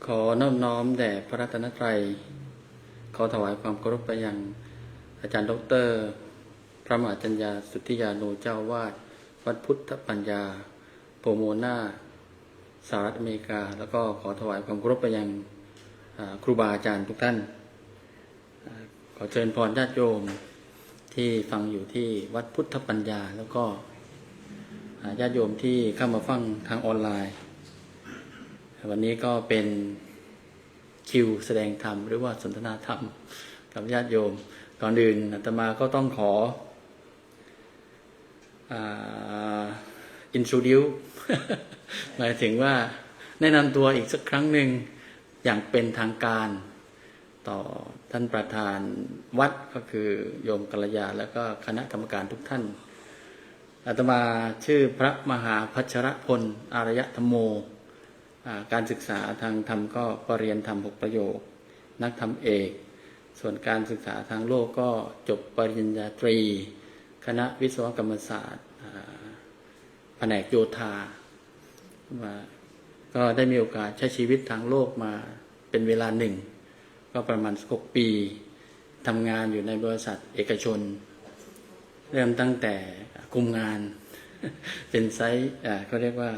ขอน้อมแด่พระรัตนตรัยขอถวายความเคารพไปยังอาจารย์ดร.พระมหาจัญญาสุทธิยาโนเจ้าวาดวัดพุทธปัญญาโปโมนาสหรัฐอเมริกาแล้วก็ขอถวายความเคารพไปยังครูบาอาจารย์ทุกท่านขอเชิญพรญาติโยมที่ฟังอยู่ที่วัดพุทธปัญญาแล้วก็ญาติโยมที่เข้ามาฟังทางออนไลน์วันนี้ก็เป็นคิวแสดงธรรมหรือว่าสนทนาธรรมกับญาติโยมก่อนอื่นอาตมาก็ต้องขอintroduce หมายถึงว่าแนะนำตัวอีกสักครั้งหนึ่งอย่างเป็นทางการต่อท่านประธานวัดก็คือโยมกัลยาแล้วก็คณะกรรมการทุกท่านอาตมาชื่อพระมหาพัชรพลอารยธรรมโมการศึกษาทางธรรมก็ปรริญญาธรรม6ประโยคนักธรรมเอกส่วนการศึกษาทางโลกก็จบปริญญาตรีคณะวิศวกรรมศาสตร์แผนกโยธาก็ได้มีโอกาสใช้ชีวิตทางโลกมาเป็นเวลาหนึ่งก็ประมาณ6 ปีทำงานอยู่ในบริษัทเอกชนเริ่มตั้งแต่คุมงานเป็นไซต์เขาเรียกว่า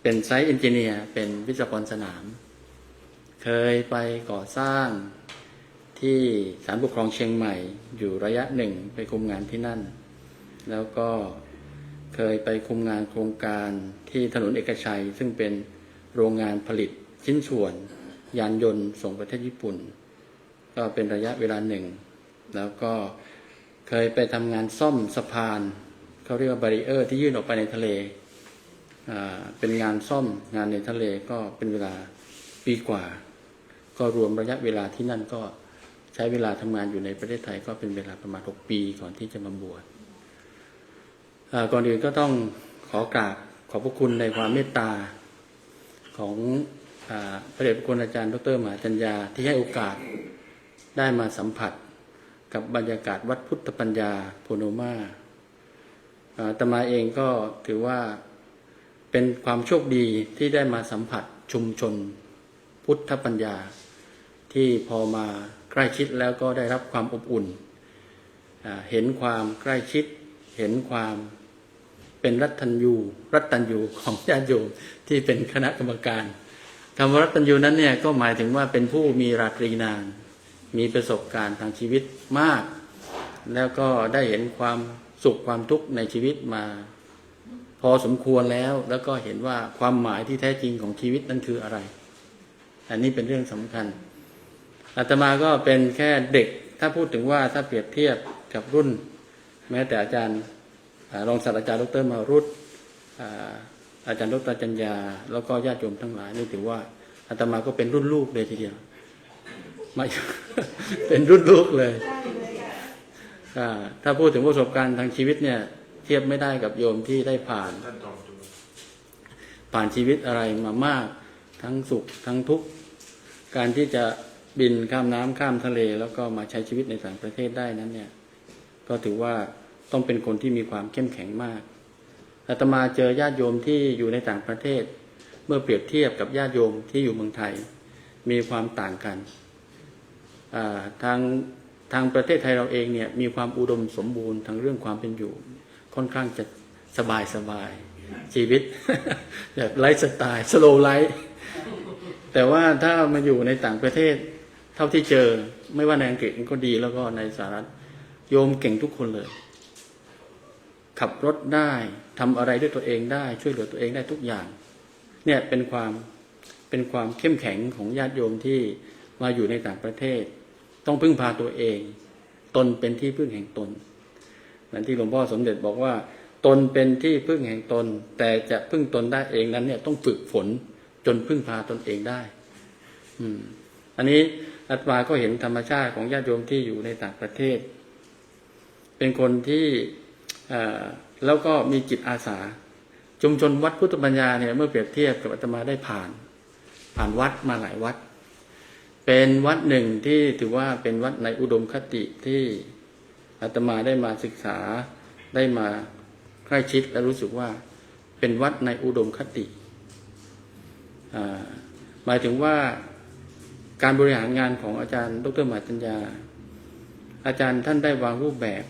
เป็นไซต์เอนจิเนียร์เป็นวิศวกรสนามเคยไปก่อสร้างที่ศาลปกครองเชียงใหม่อยู่ระยะหนึ่งไปคุมงานที่นั่นแล้วก็เคยไปคุมงานโครงการที่ถนนเอกชัยซึ่งเป็นโรงงานผลิตชิ้นส่วนยานยนต์ส่งประเทศญี่ปุ่นก็เป็นระยะเวลาหนึ่งแล้วก็เคยไปทำงานซ่อมสะพานเขาเรียกว่าบาริเออร์ที่ยื่นออกไปในทะเลเป็นงานซ่อมงานในทะเลก็เป็นเวลาปีกว่าก็รวมระยะเวลาที่นั่นก็ใช้เวลาทำงานอยู่ในประเทศไทยก็เป็นเวลาประมาณ6 ปีก่อนที่จะมาบวชก่อนอื่นก็ต้องขอกราบขอบพระคุณในความเมตตาของพระเดชพระคุณอาจารย์ดร.มหาจัญญาที่ให้โอกาสได้มาสัมผัสกับบรรยากาศวัดพุทธปัญญาโพโนมาอาตมาเองก็ถือว่าเป็นความโชคดีที่ได้มาสัมผัสชุมชนพุทธปัญญาที่พอมาใกล้ชิดแล้วก็ได้รับความอบอุ่นเห็นความใกล้ชิดเห็นความเป็นรัตตัญญูของญาติโยมที่เป็นคณะกรรมการคำว่ารัตตัญญูนั้นเนี่ยก็หมายถึงว่าเป็นผู้มีราตรีนานมีประสบการณ์ทางชีวิตมากแล้วก็ได้เห็นความสุขความทุกข์ในชีวิตมาพอสมควรแล้วก็เห็นว่าความหมายที่แท้จริงของชีวิตนั้นคืออะไรอันนี้เป็นเรื่องสำคัญอาตมาก็เป็นแค่เด็กถ้าพูดถึงว่าถ้าเปรียบเทียบกับรุ่นแม้แต่อาจารย์รองศาสตราจารย์ดร.มารุตอาจารย์ดร.จัญญาแล้วก็ญาติโยมทั้งหลายนี่ถือว่าอาตมาก็เป็นรุ่นลูกเลยทีเดียวไม่ เป็นรุ่นลูกเลยถ้าพูดถึงประสบการณ์ทางชีวิตเนี่ยเทียบไม่ได้กับโยมที่ได้ผ่านชีวิตอะไรมามากทั้งสุขทั้งทุกข์การที่จะบินข้ามน้ำข้ามทะเลแล้วก็มาใช้ชีวิตในต่างประเทศได้นั้นเนี่ยก็ถือว่าต้องเป็นคนที่มีความเข้มแข็งมากอาตมาเจอญาติโยมที่อยู่ในต่างประเทศเมื่อเปรียบเทียบกับญาติโยมที่อยู่เมืองไทยมีความต่างกันทางประเทศไทยเราเองเนี่ยมีความอุดมสมบูรณ์ทางเรื่องความเป็นอยู่ค่อนข้างจะสบายชีวิต แบบไลฟ์สไตล์สโลว์ไลฟ์แต่ว่าถ้ามาอยู่ในต่างประเทศเท่าที่เจอไม่ว่าในอังกฤษก็ดีแล้วก็ในสหรัฐโยมเก่งทุกคนเลยขับรถได้ทำอะไรด้วยตัวเองได้ช่วยเหลือตัวเองได้ทุกอย่างเนี่ยเป็นความเข้มแข็งของญาติโยมที่มาอยู่ในต่างประเทศต้องพึ่งพาตัวเองตนเป็นที่พึ่งแห่งตนนั่นที่หลวงพ่อสมเด็จบอกว่าตนเป็นที่พึ่งแห่งตนแต่จะพึ่งตนได้เองนั้นเนี่ยต้องฝึกฝนจนพึ่งพาตนเองได้อันนี้อาตมาก็เห็นธรรมชาติของญาติโยมที่อยู่ในต่างประเทศเป็นคนที่แล้วก็มีจิตอาสาชุมชนวัดพุทธปัญญาเนี่ยเมื่อเปรียบเทียบกับอาตมาได้ผ่านวัดมาหลายวัดเป็นวัดหนึ่งที่ถือว่าเป็นวัดในอุดมคติที่อาตมาได้มาศึกษาได้มาใกล้ชิดและรู้สึกว่า เป็นวัดในอุดมคติหมายถึงว่าการบริหารงานของอาจารย์ดร.มหาจัญญาอาจารย์ท่านได้วางรูปแบบ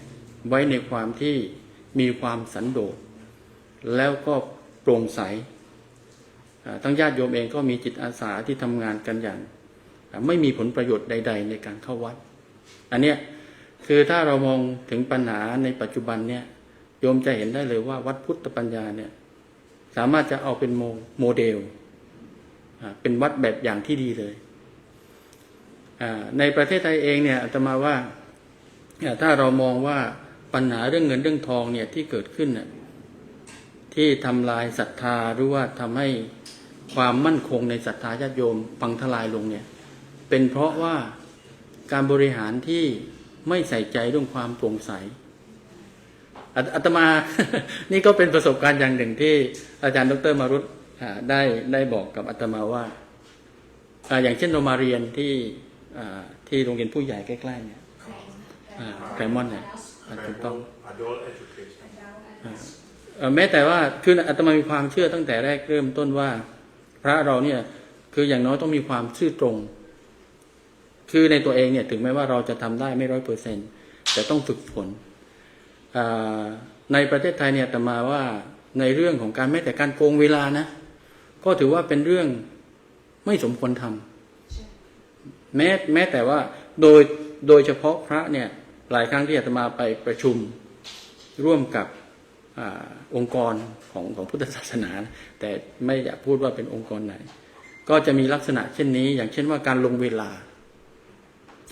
ไว้ในความที่มีความสันโดษแล้วก็โปร่งใสทั้งญาติโยมเองก็มีจิตอาสาที่ทำงานกันอย่างไม่มีผลประโยชน์ใดๆในการเข้าวัดอันเนี้ยคือถ้าเรามองถึงปัญหาในปัจจุบันเนี่ยโยมจะเห็นได้เลยว่าวัดพุทธปัญญาเนี่ยสามารถจะเอาเป็นโมเดลเป็นวัดแบบอย่างที่ดีเลยในประเทศไทยเองเนี่ยอาตมาว่าถ้าเรามองว่าปัญหาเรื่องเงินเรื่องทองเนี่ยที่เกิดขึ้นที่ทำลายศรัทธาหรือว่าทำให้ความมั่นคงในศรัทธาญาติโยมพังทลายลงเนี่ยเป็นเพราะว่าการบริหารที่ไม่ใส่ใจเรื่องความโปร่งใสอาตมา นี่ก็เป็นประสบการณ์อย่างหนึ่งที่อาจารย์ดร.มารุตได้บอกกับอาตมาว่าอย่างเช่นเรามาเรียนที่โรงเรียนผู้ใหญ่ใกล้ๆเนี่ยแคลมอนเนี่ยถูกต้องแม้แต่ว่าคืออาตมามีความเชื่อตั้งแต่แรกเริ่มต้นว่าพระเราเนี่ยคืออย่างน้อยต้องมีความซื่อตรงคือในตัวเองเนี่ยถึงแม้ว่าเราจะทำได้ไม่100%แต่ต้องฝึกฝนในประเทศไทยเนี่ยอาตมาว่าในเรื่องของการแม้แต่การโกงเวลานะก็ถือว่าเป็นเรื่องไม่สมควรทำแม้แต่ว่าโดยเฉพาะพระเนี่ยหลายครั้งที่อาตมาไปประชุมร่วมกับองค์กรของพุทธศาสนาแต่ไม่อยากพูดว่าเป็นองค์กรไหนก็จะมีลักษณะเช่นนี้อย่างเช่นว่าการลงเวลา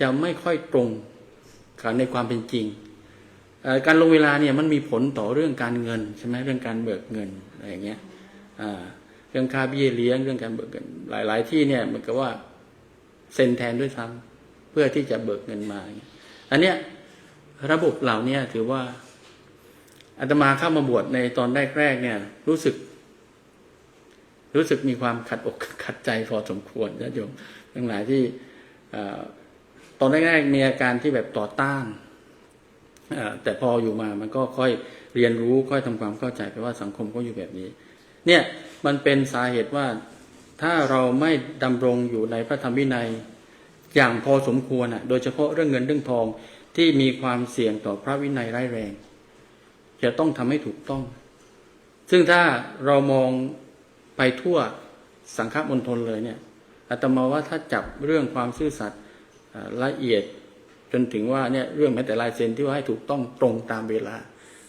จะไม่ค่อยตรงกับในความเป็นจริงการลงเวลาเนี่ยมันมีผลต่อเรื่องการเงินใช่ไหมเรื่องการเบิกเงินอะไรอย่างเงี้ยเรื่องค่าเบี้ยเลี้ยงเรื่องการเบิกเงินหลายที่เนี่ยเหมือนกับว่าเซ็นแทนด้วยซ้ำเพื่อที่จะเบิกเงินมาอันเนี้ยระบบเหล่านี้ถือว่าอาตมาเข้ามาบวชในตอนแรกๆเนี่ยรู้สึกมีความขัดอกขัดใจพอสมควรญาติโยมทั้งหลายที่ตอนแรกๆมีอาการที่แบบต่อต้านแต่พออยู่มามันก็ค่อยเรียนรู้ค่อยทำความเข้าใจไปว่าสังคมก็อยู่แบบนี้เนี่ยมันเป็นสาเหตุว่าถ้าเราไม่ดำรงอยู่ในพระธรรมวินัยอย่างพอสมควรโดยเฉพาะเรื่องเงินเรื่องทองที่มีความเสี่ยงต่อพระวินัยร้ายแรงจะต้องทำให้ถูกต้องซึ่งถ้าเรามองไปทั่วสังฆมณฑลเลยเนี่ยอาตมาว่าถ้าจับเรื่องความซื่อสัตย์ละเอียดจนถึงว่าเนี่ยเรื่องแม้แต่ลายเซ็นที่ว่าให้ถูกต้องตรงตามเวลา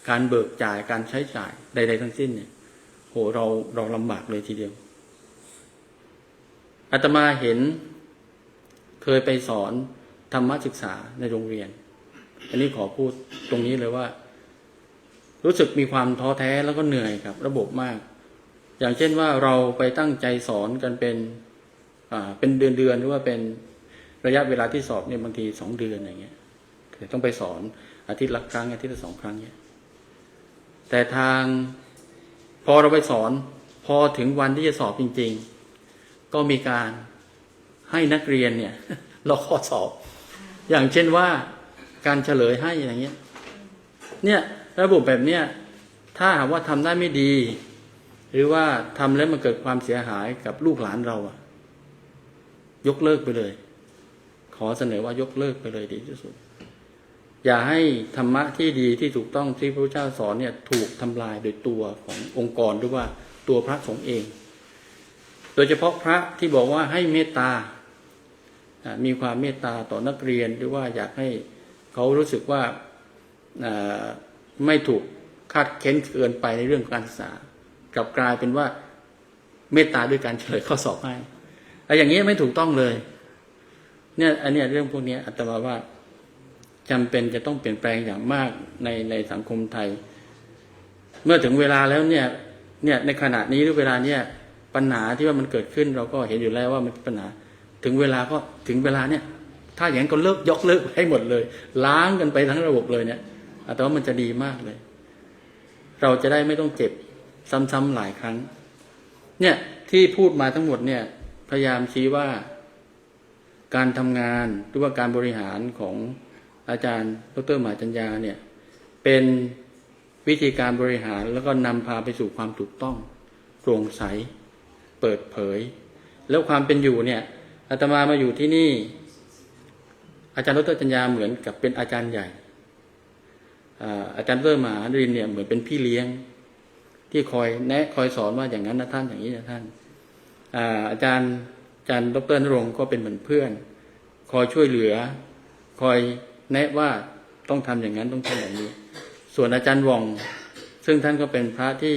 การเบิกจ่ายการใช้จ่ายใดๆทั้งสิ้นเนี่ยโหเราลำบากเลยทีเดียวอาตมาเห็นเคยไปสอนธรรมศึกษาในโรงเรียนอันนี้ขอพูดตรงนี้เลยว่ารู้สึกมีความท้อแท้แล้วก็เหนื่อยกับระบบมากอย่างเช่นว่าเราไปตั้งใจสอนกันเป็นเดือนหรือว่าเป็นระยะเวลาที่สอบเนี่ยบางที2 เดือนอย่างเงี้ยต้องไปสอนอาทิตย์ละครั้งอาทิตย์ละ2 ครั้งเนี่ยแต่ทางพอเราไปสอนพอถึงวันที่จะสอบจริงๆก็มีการให้นักเรียนเนี่ยลอกข้อสอบอย่างเช่นว่าการเฉลยให้อย่างเงี้ยเนี่ยระบบแบบเนี้ยถ้าหากว่าทำได้ไม่ดีหรือว่าทำแล้วมันเกิดความเสียหายกับลูกหลานเรายกเลิกไปเลยขอเสนอว่ายกเลิกไปเลยดีที่สุดอย่าให้ธรรมะที่ดีที่ถูกต้องที่พระพุทธเจ้าสอนเนี่ยถูกทำลายโดยตัวขององค์กรหรือว่าตัวพระสงฆ์เองโดยเฉพาะพระที่บอกว่าให้เมตตามีความเมตตาต่อนักเรียนหรือว่าอยากให้เขารู้สึกว่าไม่ถูกคาดเค้นเกินไปในเรื่องการศึกษากลับกลายเป็นว่าเมตตาด้วยการเฉลยข้อสอบให้อย่างนี้ไม่ถูกต้องเลยเนี่ยอันนี้เรื่องพวกนี้อาตมาว่าจำเป็นจะต้องเปลี่ยนแปลงอย่างมากในสังคมไทยเมื่อถึงเวลาแล้วเนี่ยในขณะนี้หรือเวลาเนี่ยปัญหาที่ว่ามันเกิดขึ้นเราก็เห็นอยู่แล้วว่ามันเป็นปัญหาถึงเวลาเนี่ยถ้าอย่างนั้นก็ยกเลิกให้หมดเลยล้างกันไปทั้งระบบเลยเนี่ยแต่ว่ามันจะดีมากเลยเราจะได้ไม่ต้องเจ็บซ้ำๆหลายครั้งเนี่ยที่พูดมาทั้งหมดเนี่ยพยายามชี้ว่าการทำงานหรือว่าการบริหารของอาจารย์ดร.มหาจัญญาเนี่ยเป็น วิธีการบริหารแล้วก็นำพาไปสู่ความถูกต้องโปร่งใสเปิดเผยแล้วความเป็นอยู่เนี่ยอาตมามาอยู่ที่นี่อาจารย์ดร.จัญญาเหมือนกับเป็นอาจารย์ใหญ่อาจารย์ดร.มหารินเนี่ยเหมือนเป็นพี่เลี้ยงที่คอยแนะคอยสอนว่าอย่างนั้นนะท่านอย่างนี้นะท่านอาจารย์ดร.นรงค์ก็เป็นเหมือนเพื่อนคอยช่วยเหลือคอยแนะว่าต้องทำอย่างนั้นต้องทำอย่างนี้ส่วนอาจารย์ว่องซึ่งท่านก็เป็นพระที่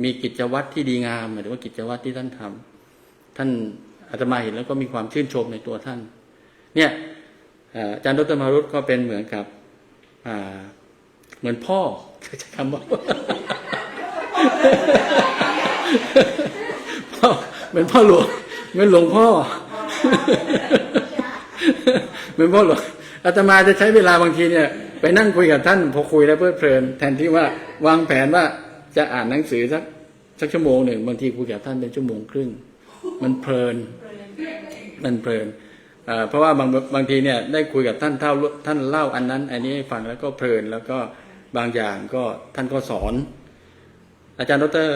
มีกิจวัตรที่ดีงามหมายถึงว่ากิจวัตรที่ท่านทำท่านอาตมาเห็นแล้วก็มีความชื่นชมในตัวท่านเนี่ยอาจารย์ดร.มารุตก็เป็นเหมือนกับเหมือนพ่อใช้คำว่าพ่อเหมือนพ่อหลวงเหมือนหลวงพ่อเหมือนพ่อหลวงอาตมาจะใช้เวลาบางทีเนี่ยไปนั่งคุยกับท่านพอคุยแล้วเพลิดเพลินแทนที่ว่าวางแผนว่าจะอ่านหนังสือสักชั่วโมงหนึ่งบางทีคุยกับท่านเป็นชั่วโมงครึ่งมันเพลินเพราะว่าบางทีเนี่ยได้คุยกับท่านท่านเล่าอันนั้นอันนี้ให้ฟังแล้วก็เพลินแล้วก็บางอย่างก็ท่านก็สอนอาจารย์ดร.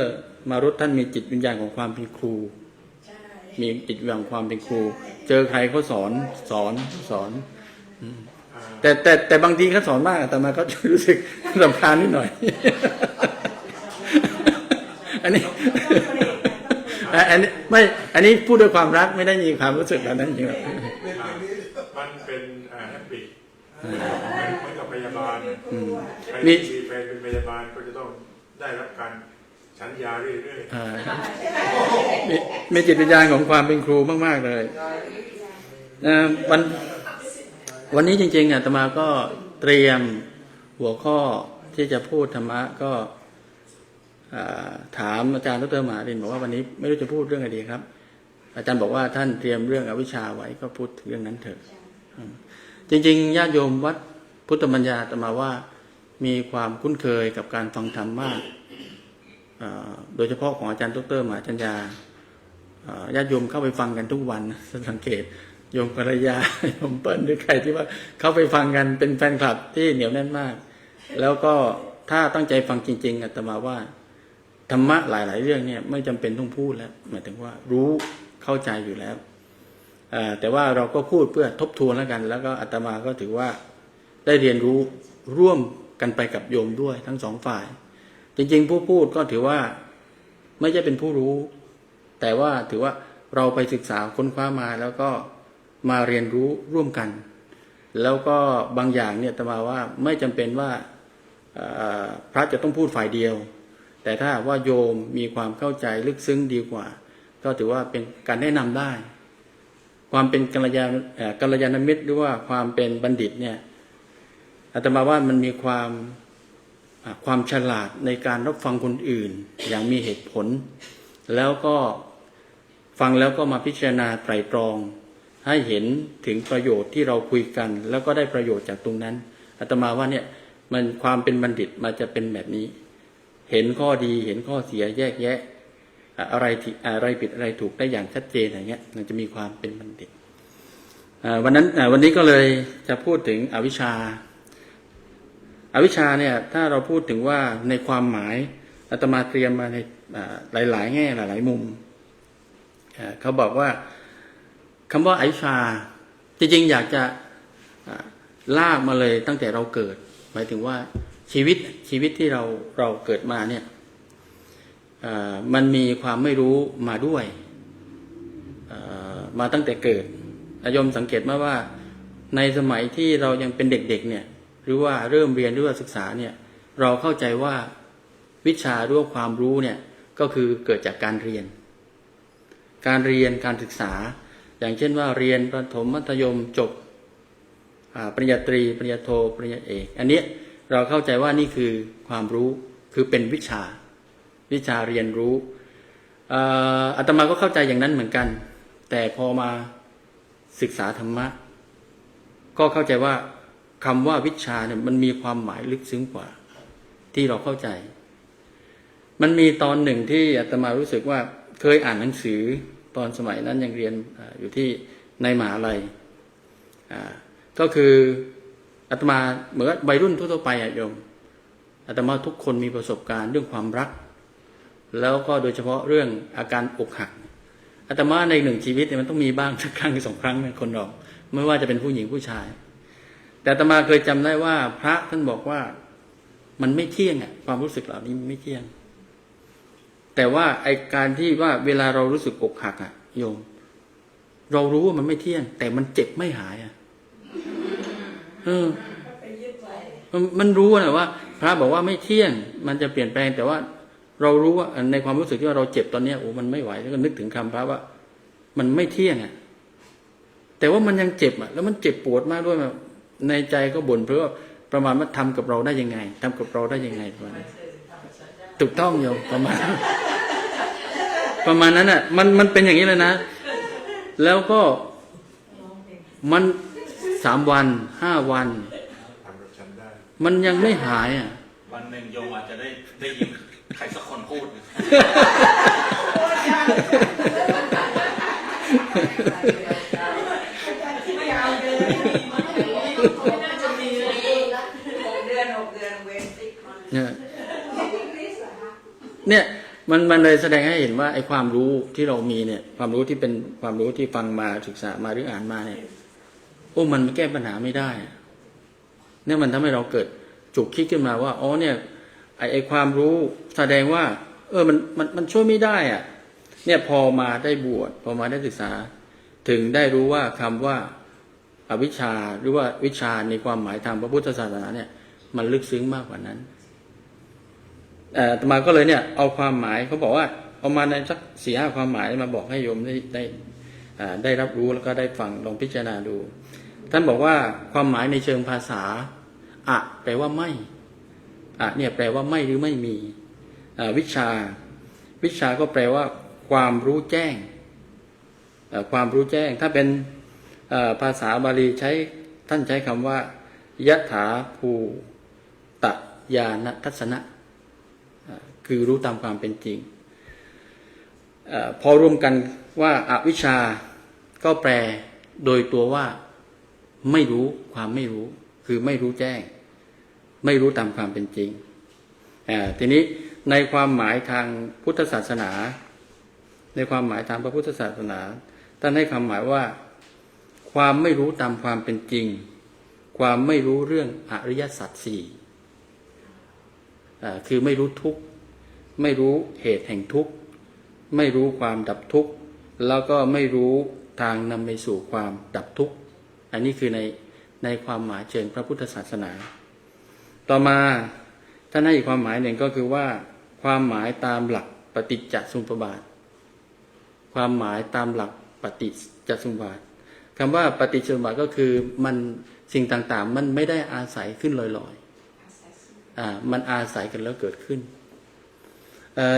มารุตท่านมีจิตวิญญาณของความเป็นครูมีจิตวิญญาณของความเป็นครูเจอใครเขาสอนแต่บางทีเขาสอนมากแต่มาก็รู้สึกรำคาญนิดหน่อยอันนี้ไม่อันนี้พูดด้วยความรักไม่ได้มีความรู้สึกแบบนั้นจริงหรอกมันเป็นแฮปปี้เหมือนกับพยาบาลใครที่แฟนเป็นพยาบาลก็จะต้องได้รับการฉันยาเรื่อยๆมีจิตวิญญาณของความเป็นครูมากๆเลยวันนี้จริงๆอาตมาก็เตรียมหัวข้อที่จะพูดธรรมะก็ถามอาจารย์ดร.มหารินบอกว่าวันนี้ไม่รู้จะพูดเรื่องอะไรดีครับอาจารย์บอกว่าท่านเตรียมเรื่องอวิชชาไว้ก็พูดเรื่องนั้นเถอะจริงๆญาติโยมวัดพุทธบัญญาอาตมาว่ามีความคุ้นเคยกับการฟังธรรมมากโดยเฉพาะของอาจารย์ดร.มหาจัญญาญาติโยมเข้าไปฟังกันทุกวันสังเกตโยมภรรยาโยมเปิ้ลหรือใครที่ว่าเข้าไปฟังกันเป็นแฟนคลับที่เหนียวแน่นมากแล้วก็ถ้าตั้งใจฟังจริงๆอาตมาว่าธรรมะหลายๆเรื่องเนี่ยไม่จำเป็นต้องพูดแล้วหมายถึงว่ารู้เข้าใจอยู่แล้วแต่ว่าเราก็พูดเพื่อทบทวนแล้วกันแล้วก็อาตมาก็ถือว่าได้เรียนรู้ร่วมกันไปกับโยมด้วยทั้งสองฝ่ายจริงๆผู้พูดก็ถือว่าไม่ใช่เป็นผู้รู้แต่ว่าถือว่าเราไปศึกษาค้นคว้ามาแล้วก็มาเรียนรู้ร่วมกันแล้วก็บางอย่างเนี่ยอาตมาว่าไม่จำเป็นว่าพระจะต้องพูดฝ่ายเดียวแต่ถ้าว่าโยมมีความเข้าใจลึกซึ้งดีกว่าก็ถือว่าเป็นการแนะนำได้ความเป็นกัลยาณมิตรหรือว่าความเป็นบัณฑิตเนี่ยอาตมาว่ามันมีความฉลาดในการรับฟังคนอื่นอย่างมีเหตุผลแล้วก็ฟังแล้วก็มาพิจารณาไตร่ตรองให้เห็นถึงประโยชน์ที่เราคุยกันแล้วก็ได้ประโยชน์จากตรงนั้นอาตมาว่าเนี่ยมันความเป็นบัณฑิตมันจะเป็นแบบนี้เห็นข้อดีเห็นข้อเสียแยกแยะอะไรผิดอะไรถูกได้อย่างชัดเจนอย่างเงี้ยมันจะมีความเป็นบัณฑิตวันนี้ก็เลยจะพูดถึงอวิชชาเนี่ยถ้าเราพูดถึงว่าในความหมายอาตมาเตรียมมาในหลายๆแง่หลายๆมุมเขาบอกว่าคำว่าอวิชชาจริงๆอยากจะลากมาเลยตั้งแต่เราเกิดหมายถึงว่าชีวิตที่เราเกิดมาเนี่ยมันมีความไม่รู้มาด้วยมาตั้งแต่เกิดโยมสังเกตมาว่าในสมัยที่เรายังเป็นเด็กๆเนี่ยหรือว่าเริ่มเรียนหรือว่าศึกษาเนี่ยเราเข้าใจว่าวิชาหรือว่าความรู้เนี่ยก็คือเกิดจากการเรียนการศึกษาอย่างเช่นว่าเรียนประถมมัธยมจบปริญญาตรีปริญญาโทปริญญาเอกอันนี้เราเข้าใจว่านี่คือความรู้คือเป็นวิชาเรียนรู้อาตมาก็เข้าใจอย่างนั้นเหมือนกันแต่พอมาศึกษาธรรมะก็เข้าใจว่าคำว่าวิชาเนี่ยมันมีความหมายลึกซึ้งกว่าที่เราเข้าใจมันมีตอนหนึ่งที่อาตมารู้สึกว่าเคยอ่านหนังสือตอนสมัยนั้นยังเรียนอยู่ที่ในมหาลัยก็คืออาตมาเหมือนวัยรุ่นทั่วไปโยม อาตมาทุกคนมีประสบการณ์เรื่องความรัก แล้วก็โดยเฉพาะเรื่องอาการอกหักอาตมาในหนึ่งชีวิตเนี่ยมันต้องมีบ้างสักครั้งสองครั้งในคนเราไม่ว่าจะเป็นผู้หญิงผู้ชาย แต่อาตมาเคยจำได้ว่าพระท่านบอกว่ามันไม่เที่ยงอ่ะความรู้สึกเหล่านี้มันไม่เที่ยง แต่ว่าไอการที่ว่าเวลาเรารู้สึกอกหักอ่ะโยมเรารู้ว่ามันไม่เที่ยง แต่มันเจ็บไม่หายอ่ะมันรู้นะว่าพระบอกว่าไม่เที่ยงมันจะเปลี่ยนแปลงแต่ว่าเรารู้ว่าในความรู้สึกที่ว่าเราเจ็บตอนนี้โอ้มันไม่ไหวแล้วก็นึกถึงคำพระว่ามันไม่เที่ยงอ่ะแต่ว่ามันยังเจ็บอ่ะแล้วมันเจ็บปวดมากด้วยในใจก็บ่นเพราะว่าประมาณว่าทำกับเราได้ยังไงทำกับเราได้ยังไงประมาณนั้นถูกต้องโยมประมาณนั้นอ่ะมันเป็นอย่างนี้เลยนะแล้วก็มัน3 วัน5 วันมันยังไม่หายอ่ะวันหนึ่งโยมอาจจะได้ยินใครสักคนพูดเนี่ยมันเลยแสดงให้เห็นว่าไอ้ความรู้ที่เรามีเนี่ยความรู้ที่เป็นความรู้ที่ฟังมาศึกษามาหรืออ่านมาเนี่ยโอ้มันแก้ปัญหาไม่ได้เนี่ยมันทำให้เราเกิดจุกคิดขึ้นมาว่าอ๋อเนี่ยไอ้ความรู้แสดงว่ามันช่วยไม่ได้อ่ะเนี่ยพอมาได้บวชพอมาได้ศึกษาถึงได้รู้ว่าคำว่าอวิชชาหรือว่าวิชาในความหมายทางพระพุทธศาสนาเนี่ยมันลึกซึ้งมากกว่านั้นอาตมาก็เลยเนี่ยเอาความหมายเขาบอกว่าเอามาในสัก4-5ความหมายมาบอกให้โยมได้รับรู้แล้วก็ได้ฟังลองพิจารณาดูท่านบอกว่าความหมายในเชิงภาษาอะแปลว่าไม่อะเนี่ยแปลว่าไม่หรือไม่มีวิชาก็แปลว่าความรู้แจ้งความรู้แจ้งถ้าเป็นภาษาบาลีท่านใช้คำว่ายถาภูตญาณทัศนะคือรู้ตามความเป็นจริงพอรวมกันว่าอวิชชาก็แปลโดยตัวว่าไม่รู้ความไม่รู้คือไม่รู้แจ้งไม่รู้ตามความเป็นจริงทีนี้ในความหมายทางพุทธศาสนาในความหมายทางพระพุทธศาสนาท่านให้คำหมายว่าความไม่รู้ตามความเป็นจริงความไม่รู้เรื่องอริยสัจสี่คือไม่รู้ทุกข์ไม่รู้เหตุแห่งทุกข์ไม่รู้ความดับทุกข์แล้วก็ไม่รู้ทางนำไปสู่ความดับทุกข์อันนี้คือในความหมายเชิงพระพุทธศาสนาต่อมาท่านให้อีกความหมายหนึ่งก็คือว่าความหมายตามหลักปฏิจจสมุปบาทความหมายตามหลักปฏิจจสมุปบาทคำว่าปฏิจจสมุปบาทก็คือมันสิ่งต่างๆมันไม่ได้อาศัยขึ้นลอยๆมันอาศัยกันแล้วเกิดขึ้น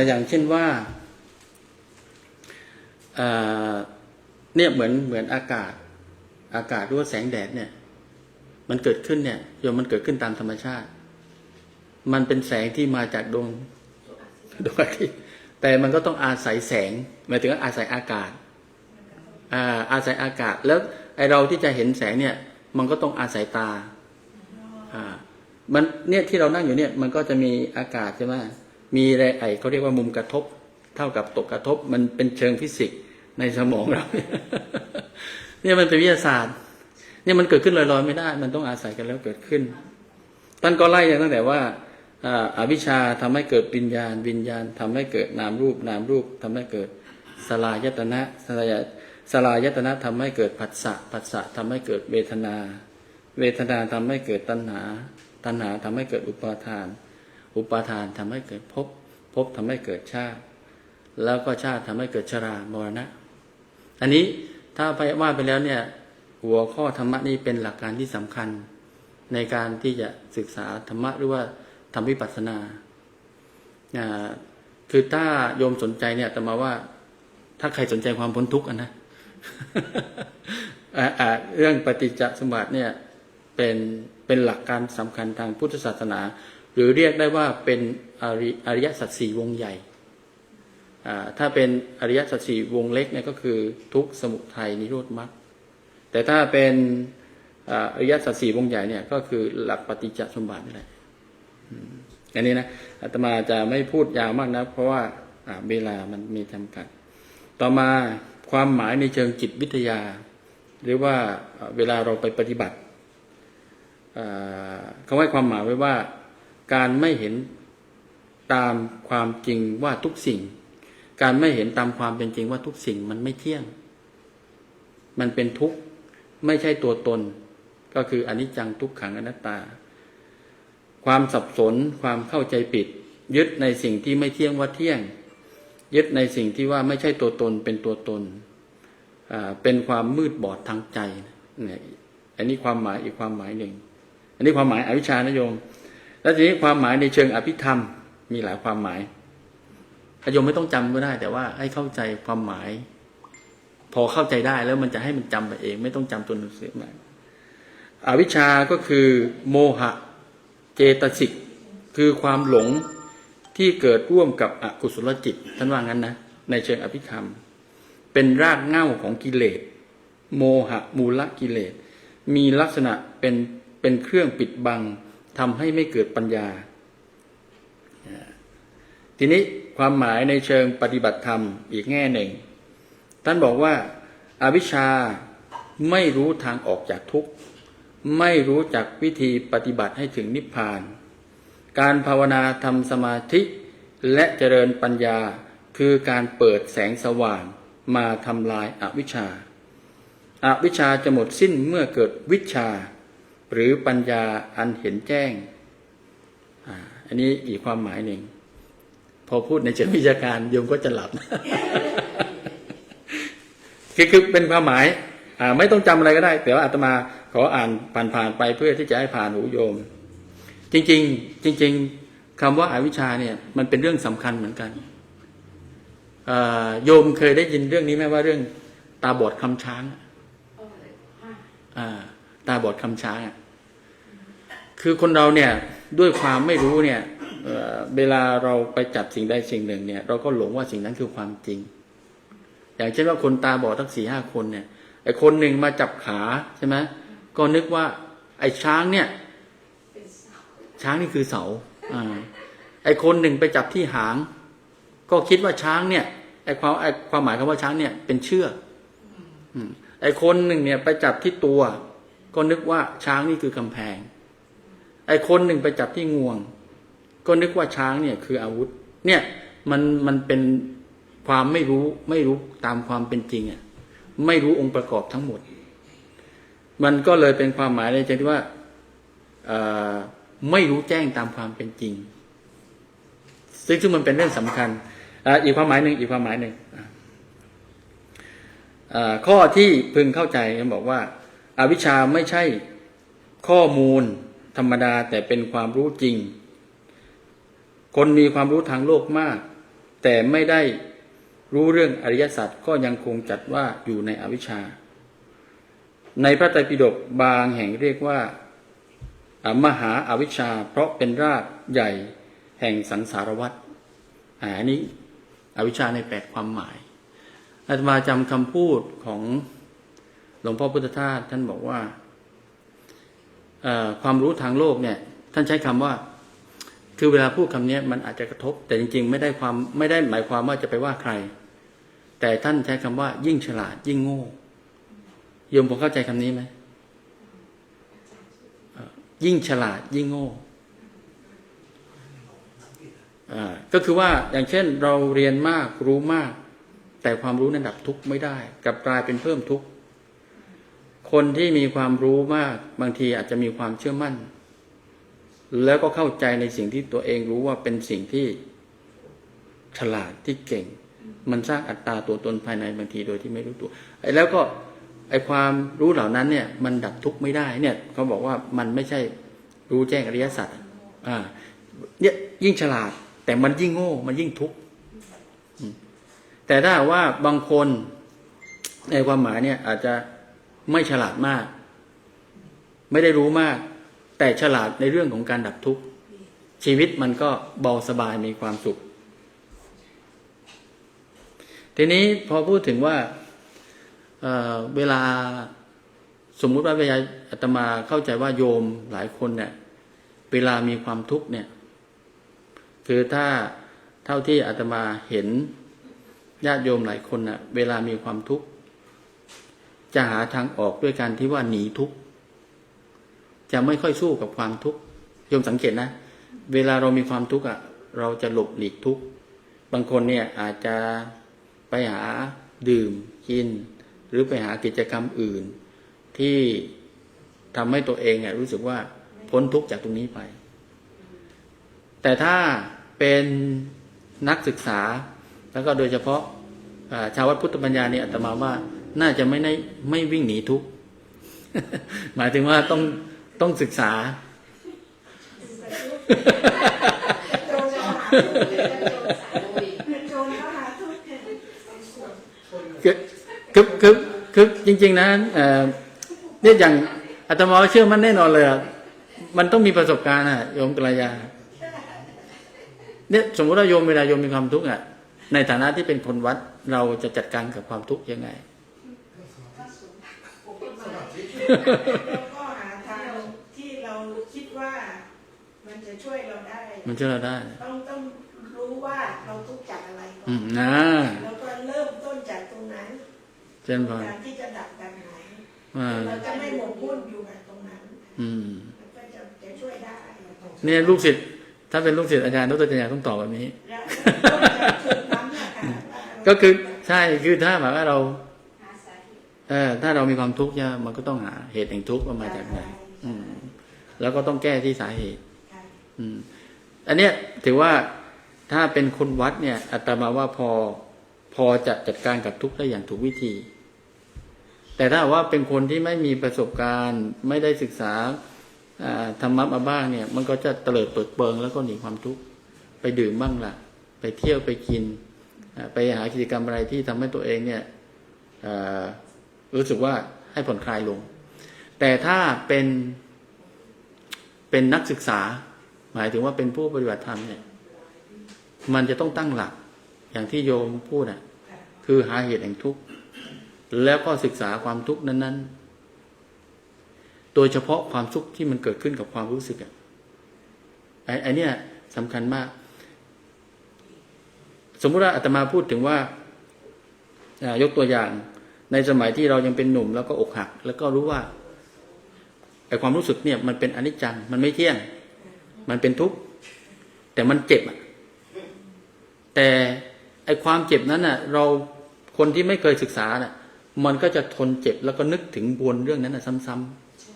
อย่างเช่นว่าเนี่ยเหมือนอากาศหรือว่าแสงแดดเนี่ยมันเกิดขึ้นเนี่ยโยมมันเกิดขึ้นตามธรรมชาติมันเป็นแสงที่มาจากดวงอาทิตย์แต่มันก็ต้องอาศัยแสงหมายถึงอาศัยอากาศอาศัยอากาศแล้วไอเราที่จะเห็นแสงเนี่ยมันก็ต้องอาศัยตามันเนี่ยที่เรานั่งอยู่เนี่ยมันก็จะมีอากาศใช่ไหมมีอะไรเขาเรียกว่ามุมกระทบเท่ากับตกกระทบมันเป็นเชิงฟิสิกส์ในสมองเราเนี่ยมันเป็นวิทยาศาสตร์เนี่ยมันเกิดขึ้นลอยๆไม่ได้มันต้องอาศัยกันแล้วเกิดขึ้นท่านก็ไล่ตั้งแต่ว่าอวิชชาทำให้เกิดวิญญาณทำให้เกิดนามรูปทำให้เกิดสลายตนะสลายตนะทำให้เกิดผัสสะทำให้เกิดเวทนาทำให้เกิดตัณหาทำให้เกิดอุปาทานทำให้เกิดภพทำให้เกิดชาติแล้วก็ชาติทำให้เกิดชรามรณะอันนี้ถ้าไปว่าไปแล้วเนี่ยหัวข้อธรรมะนี้เป็นหลักการที่สำคัญในการที่จะศึกษาธรรมะหรือว่าทำวิปัสสนาคือถ้าโยมสนใจเนี่ยแต่มาว่าถ้าใครสนใจความพ้นทุกข์นะ เรื่องปฏิจจสมุปบาทเนี่ยเป็นหลักการสำคัญทางพุทธศาสนาหรือเรียกได้ว่าเป็นอริยสัจสี่วงใหญ่ถ้าเป็นอริยสัจสี่วงเล็กเนี่ยก็คือทุกข์สมุทัยนิโรธมรรคแต่ถ้าเป็นอริยสัจสี่วงใหญ่เนี่ยก็คือหลักปฏิจจสมุปบาทนี่แหละ อันนี้นะอาตมาจะไม่พูดยาวมากนะเพราะว่าเวลามันมีจำกัด ต่อมาความหมายในเชิงจิตวิทยา หรือว่าเวลาเราไปปฏิบัติเขาให้ความหมายไว้ว่าการไม่เห็นตามความจริงว่าทุกสิ่ง การไม่เห็นตามความเป็นจริงว่าทุกสิ่งมันไม่เที่ยงมันเป็นทุกข์ไม่ใช่ตัวตนก็คืออนิจจังทุกขังอนัตตาความสับสนความเข้าใจผิดยึดในสิ่งที่ไม่เที่ยงว่าเที่ยงยึดในสิ่งที่ว่าไม่ใช่ตัวตนเป็นตัวตนเป็นความมืดบอดทางใจเนี่ยอันนี้ความหมายอีกความหมายหนึ่งอันนี้ความหมายอวิชชานะโยมแล้วทีนี้ความหมายในเชิงอภิธรรมมีหลายความหมายโยมไม่ต้องจำก็ได้แต่ว่าให้เข้าใจความหมายพอเข้าใจได้แล้วมันจะให้มันจำไปเองไม่ต้องจำตัวหนังสือมาอวิชชาก็คือโมหะเจตสิกคือความหลงที่เกิดร่วมกับอกุศลจิตท่านว่างั้นนะในเชิงอภิธรรมเป็นรากเหง้าของกิเลสโมหะมูลกิเลสมีลักษณะเป็นเครื่องปิดบังทำให้ไม่เกิดปัญญาทีนี้ความหมายในเชิงปฏิบัติธรรมอีกแง่หนึ่งท่านบอกว่าอาวิชชาไม่รู้ทางออกจากทุกข์ไม่รู้จักวิธีปฏิบัติให้ถึงนิพพานการภาวนาทำสมาธิและเจริญปัญญาคือการเปิดแสงสว่างมาทำลายอวิชชาอวิชชาจะหมดสิ้นเมื่อเกิดวิชชาหรือปัญญาอันเห็นแจ้งอันนี้อีกความหมายหนึ่งพอพูดในเชิงวิชาการโยมก็จะหลับ คือเป็นความหมายไม่ต้องจำอะไรก็ได้แต่ว่าอาตมาขออ่านผ่านไปเพื่อที่จะให้ผ่านหูโยมจริงคำว่าอวิชชาเนี่ยมันเป็นเรื่องสำคัญเหมือนกันโยมเคยได้ยินเรื่องนี้ไหมว่าเรื่องตาบอดคำช้างตาบอดคำช้างคือคนเราเนี่ยด้วยความไม่รู้เนี่ยเวลาเราไปจับสิ่งใดสิ่งหนึ่งเนี่ยเราก็หลงว่าสิ่งนั้นคือความจริงอย่างเช่นว่าคนตาบอดทั้ง 4-5 คนเนี่ยไอ้คนหนึ่งมาจับขาใช่ไหมก็นึกว่าไอ้ช้างเนี่ยช้างนี่คือเสาไอ้คนหนึ่งไปจับที่หางก็คิดว่าช้างเนี่ยไอ้ความหมายคำว่าช้างเนี่ยเป็นเชือกไอ้คนหนึ่งเนี่ยไปจับที่ตัวก็นึกว่าช้างนี่คือกำแพงไอ้คนหนึ่งไปจับที่งวงก็นึกว่าช้างเนี่ยคืออาวุธเนี่ยมันเป็นความไม่รู้ตามความเป็นจริงไม่รู้องค์ประกอบทั้งหมดมันก็เลยเป็นความหมายในใจที่ว่าไม่รู้แจ้งตามความเป็นจริงซึ่งมันเป็นเรื่องสำคัญอีกความหมายหนึ่งข้อที่พึงเข้าใจบอกว่าอวิชชาไม่ใช่ข้อมูลธรรมดาแต่เป็นความรู้จริงคนมีความรู้ทางโลกมากแต่ไม่ได้รู้เรื่องอริยสัจก็ยังคงจัดว่าอยู่ในอวิชชาในพระไตรปิฎกบางแห่งเรียกว่ามหาอวิชชาเพราะเป็นรากใหญ่แห่งสังสารวัฏอันนี้อวิชชาใน8ความหมายอาตมาจำคำพูดของหลวงพ่อพุทธทาสท่านบอกว่าความรู้ทางโลกเนี่ยท่านใช้คำว่าคือเวลาพูดคำนี้มันอาจจะกระทบแต่จริงๆไม่ได้หมายความว่าจะไปว่าใครแต่ท่านใช้คำว่ายิ่งฉลาดยิ่งโง่โยมพอเข้าใจคำนี้ไหมยิ่งฉลาดยิ่งโง่ก็คือว่าอย่างเช่นเราเรียนมากรู้มากแต่ความรู้นั้นดับทุกข์ไม่ได้กลับกลายเป็นเพิ่มทุกข์คนที่มีความรู้มากบางทีอาจจะมีความเชื่อมั่นแล้วก็เข้าใจในสิ่งที่ตัวเองรู้ว่าเป็นสิ่งที่ฉลาดที่เก่งมันสร้างอัตตาตัวตนภายในบางทีโดยที่ไม่รู้ตัวแล้วก็ไอความรู้เหล่านั้นเนี่ยมันดับทุกข์ไม่ได้เนี่ยเขาบอกว่ามันไม่ใช่รู้แจ้งอริยสัจเนี่ยยิ่งฉลาดแต่มันยิ่งโง่มันยิ่งทุกข์แต่ถ้าว่าบางคนในความหมายเนี่ยอาจจะไม่ฉลาดมากไม่ได้รู้มากแต่ฉลาดในเรื่องของการดับทุกข์ชีวิตมันก็เบาสบายมีความสุขทีนี้พอพูดถึงว่าเวลาสมมุติว่าเวลาอาตมาเข้าใจว่าโยมหลายคนเนี่ยเวลามีความทุกข์เนี่ย คือถ้าเท่าที่อาตมาเห็นญาติโยมหลายคนน่ะเวลามีความทุกข์จะหาทางออกด้วยการที่ว่าหนีทุกข์จะไม่ค่อยสู้กับความทุกข์โยมสังเกตนะเวลาเรามีความทุกข์อ่ะเราจะหลบหลีกทุกข์บางคนเนี่ยอาจจะไปหาดื่มกินหรือไปหากิจกรรมอื่นที่ทำให้ตัวเองเนี่ยรู้สึกว่าพ้นทุกข์จากตรงนี้ไปแต่ถ้าเป็นนักศึกษาแล้วก็โดยเฉพาะชาววัดพุทธปัญญาเนี่ยอาตมาว่าน่าจะไม่วิ่งหนีทุกข์ หมายถึงว่าต้องศึกษา คือจริงๆนะเนี่ยอย่างอาตมาเชื่อมันแน่นอนเลยมันต้องมีประสบการณ์โยมกัลยาเนี่ยสมมติว่าโยมเวลาโยมมีความทุกข์ในฐานะที่เป็นคนวัดเราจะจัดการกับความทุกข์ยังไงก็หาทางที่เราคิดว่ามันจะช่วยเราได้ มันช่วยเราได้ต้องรู้ว่าเราทุกข์จากอะไรก่อนแล้วก็เริ่มต้นจากตรงนั้นการที่จะดับปัญหาเราจะไม่หมกมุ่นอยู่กับตรงนั้นก็จะช่วยได้เนี่ยลูกศิษย์ถ้าเป็นลูกศิษย์อาจารย์ดร.จันยาต้องตอบแบบนี้ก็คือใช่คือถ้าหมายว่าเราถ้าเรามีความทุกข์เนี่ยมันก็ต้องหาเหตุแห่งทุกข์ว่ามาจากไหนแล้วก็ต้องแก้ที่สาเหตุอันเนี้ยถือว่าถ้าเป็นคนวัดเนี่ยอาตมาว่าพอจะจัดการกับทุกข์ได้อย่างถูกวิธีแต่ถ้าว่าเป็นคนที่ไม่มีประสบการณ์ไม่ได้ศึกษาธรรมะมาบ้างเนี่ยมันก็จะเตลิดเปิดเปิงแล้วก็หนีความทุกข์ไปดื่มบ้างล่ะไปเที่ยวไปกินไปหากิจกรรมอะไรที่ทำให้ตัวเองเนี่ยรู้สึกว่าให้ผ่อนคลายลงแต่ถ้าเป็นนักศึกษาหมายถึงว่าเป็นผู้ปฏิบัติธรรมเนี่ยมันจะต้องตั้งหลักอย่างที่โยมพูดคือหาเหตุแห่งทุกข์แล้วก็ศึกษาความทุกข์นั้นๆโดยเฉพาะความทุกข์ที่มันเกิดขึ้นกับความรู้สึกไอ้เนี่ยสำคัญมากสมมุติว่าอาตมาพูดถึงว่ายกตัวอย่างในสมัยที่เรายังเป็นหนุ่มแล้วก็อกหักแล้วก็รู้ว่าไอ้ความรู้สึกเนี่ยมันเป็นอนิจจังมันไม่เที่ยงมันเป็นทุกข์แต่มันเจ็บแต่ไอ้ความเจ็บนั้นเราคนที่ไม่เคยศึกษามันก็จะทนเจ็บแล้วก็นึกถึงวนเรื่องนั้นซ้ำ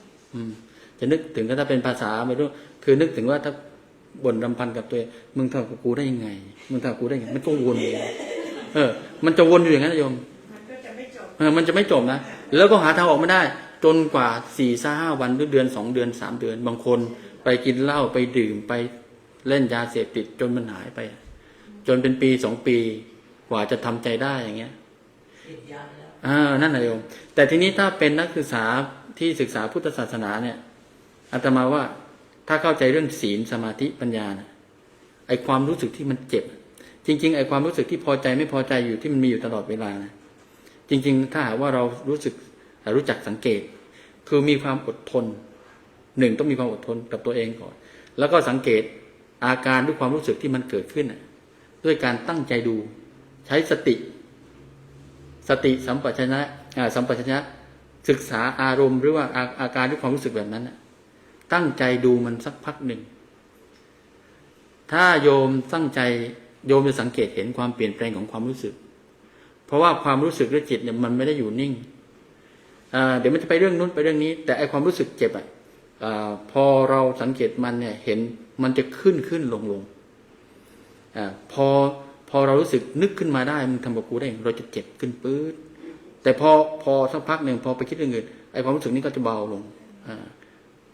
ๆจะนึกถึงก็ถ้าเป็นภาษาไม่รู้คือนึกถึงว่าถ้าบ่นรำพันกับตัวเองมึงทำกับกูได้ยังไงมึงทำกับกูได้ยังไงมันก็วนมันจะวนอยู่อย่างนั้นโยมมันจะไม่จบนะแล้วก็หาทางออกไม่ได้จนกว่า 4-5 วันหรือเดือน2 เดือน3 เดือนบางคนไปกินเหล้าไปดื่มไปเล่นยาเสพติดจนมันหายไปจนเป็นปี2 ปีกว่าจะทำใจได้อย่างเงี้ยนั่นแหละโยมแต่ทีนี้ถ้าเป็นนักศึกษาที่ศึกษาพุทธศาสนาเนี่ยอาตมาว่าถ้าเข้าใจเรื่องศีลสมาธิปัญญาไอความรู้สึกที่มันเจ็บจริงๆไอความรู้สึกที่พอใจไม่พอใจอยู่ที่มันมีอยู่ตลอดเวลานะจริงๆถ้าหากว่าเรารู้จักสังเกตคือมีความอดทนต้องมีความอดทนกับตัวเองก่อนแล้วก็สังเกตอาการด้วยความรู้สึกที่มันเกิดขึ้นด้วยการตั้งใจดูใช้สติสัมปชัญญะศึกษาอารมณ์หรือว่าอาการด้วยความรู้สึกแบบนั้นตั้งใจดูมันสักพักหนึ่งถ้าโยมตั้งใจโยมจะสังเกตเห็นความเปลี่ยนแปลงของความรู้สึกเพราะว่าความรู้สึกหรือจิตเนี่ยมันไม่ได้อยู่นิ่งเดี๋ยวมันจะไปเรื่องนู้นไปเรื่องนี้แต่ไอความรู้สึกเจ็บพอเราสังเกตมันเนี่ยเห็นมันจะขึ้นลงพอเรารู้สึกนึกขึ้นมาได้มึงทำกับกูได้เราจะเจ็บขึ้นปื๊ดแต่พอสักพักหนึ่งพอไปคิดเรื่องอื่นไอความรู้สึกนี้ก็จะเบาลง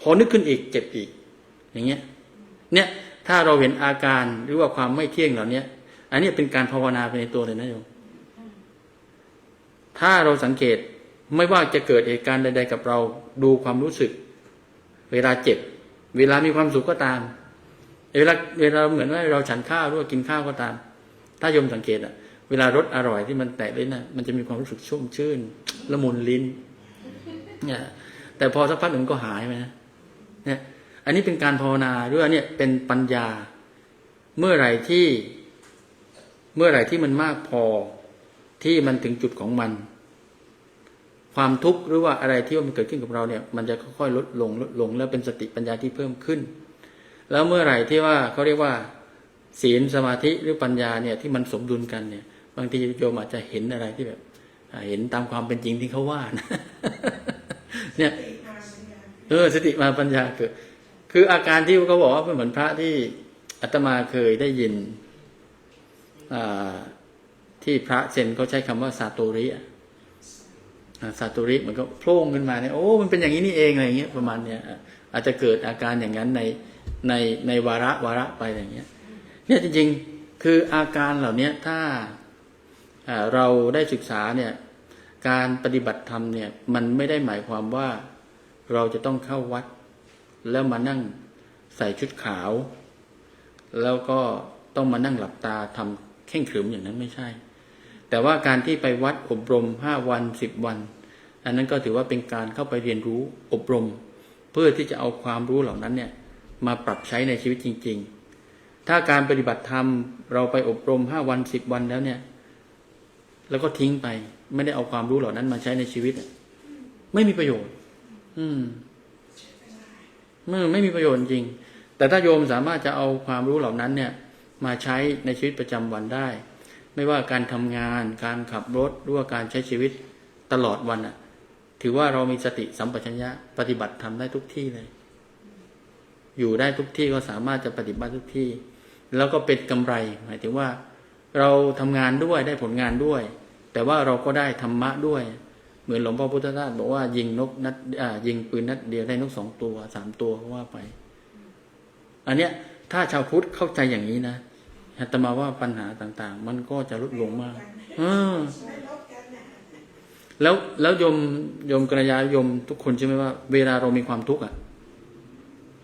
พอนึกขึ้นอีกเจ็บอีกอย่างเงี้ยเนี่ยถ้าเราเห็นอาการหรือว่าความไม่เที่ยงเหล่านี้อันนี้เป็นการภาวนาไปในตัวเลยนะโยมถ้าเราสังเกตไม่ว่าจะเกิดเหตุการณ์ใดๆกับเราดูความรู้สึกเวลาเจ็บเวลามีความสุขก็ตามเวลาเหมือนว่าเราฉันข้าวหรือว่ากินข้าวก็ตามถ้าโยมสังเกตเวลารสอร่อยที่มันแตะลิ้นมันจะมีความรู้สึกชุ่มชื่นละมุนลิ้นเนี่ยแต่พอสักพักหนึ่งก็หายไปนะเนี่ยอันนี้เป็นการภาวนาหรือว่าเนี่ยเป็นปัญญา เมื่อไหร่ที่มันมากพอที่มันถึงจุดของมัน ความทุกข์หรือว่าอะไรที่มันเกิดขึ้นกับเราเนี่ยมันจะค่อยๆลดลงแล้วเป็นสติปัญญาที่เพิ่มขึ้น แล้วเมื่อไหร่ที่ว่าเขาเรียกว่าศีลสมาธิหรือปัญญาเนี่ยที่มันสมดุลกันเนี่ยบางทีโยมอาจจะเห็นอะไรที่แบบเห็นตามความเป็นจริงที่เขาว่านะ เนี่ยสติมาปัญญาคืออาการที่เขาบอกว่าเป็นเหมือนพระที่อาตมาเคยได้ยินที่พระเซนเขาใช้คำว่าซาโตริซาโตริมันก็โผล่ขึ้นมาเนี่ยโอ้มันเป็นอย่างนี้นี่เองอะไรเงี้ยประมาณเนี้ยอาจจะเกิดอาการอย่างนั้นในวาระไปอย่างเงี้ยเนี่ยจริงๆคืออาการเหล่านี้ถ้าเราได้ศึกษาเนี่ยการปฏิบัติธรรมเนี่ยมันไม่ได้หมายความว่าเราจะต้องเข้าวัดแล้วมานั่งใส่ชุดขาวแล้วก็ต้องมานั่งหลับตาทำเข่งขรึมอย่างนั้นไม่ใช่แต่ว่าการที่ไปวัดอบรม5 วัน10 วันอันนั้นก็ถือว่าเป็นการเข้าไปเรียนรู้อบรมเพื่อที่จะเอาความรู้เหล่านั้นเนี่ยมาปรับใช้ในชีวิตจริงๆถ้าการปฏิบัติธรรมเราไปอบรม5 วัน10 วันแล้วเนี่ยแล้วก็ทิ้งไปไม่ได้เอาความรู้เหล่านั้นมาใช้ในชีวิตไม่มีประโยชน์ไม่มีประโยชน์จริงแต่ถ้าโยมสามารถจะเอาความรู้เหล่านั้นเนี่ยมาใช้ในชีวิตประจำวันได้ไม่ว่าการทำงานการขับรถหรือว่าการใช้ชีวิตตลอดวันถือว่าเรามีสติสัมปชัญญะปฏิบัติทำได้ทุกที่เลยอยู่ได้ทุกที่ก็สามารถจะปฏิบัติทุกที่แล้วก็เป็นกำไรหมายถึงว่าเราทำงานด้วยได้ผลงานด้วยแต่ว่าเราก็ได้ธรรมะด้วยเหมือนหลวงพ่อพุทธทาสบอกว่ายิงปืนนัดเดียวได้นก2 ตัว3 ตัวก็ว่าไปอันเนี้ยถ้าชาวพุทธเข้าใจอย่างนี้นะอาตมาว่าปัญหาต่างๆมันก็จะลดลงมากแล้วโยมกัลยาณโยมทุกคนใช่ไหมว่าเวลาเรามีความทุกข์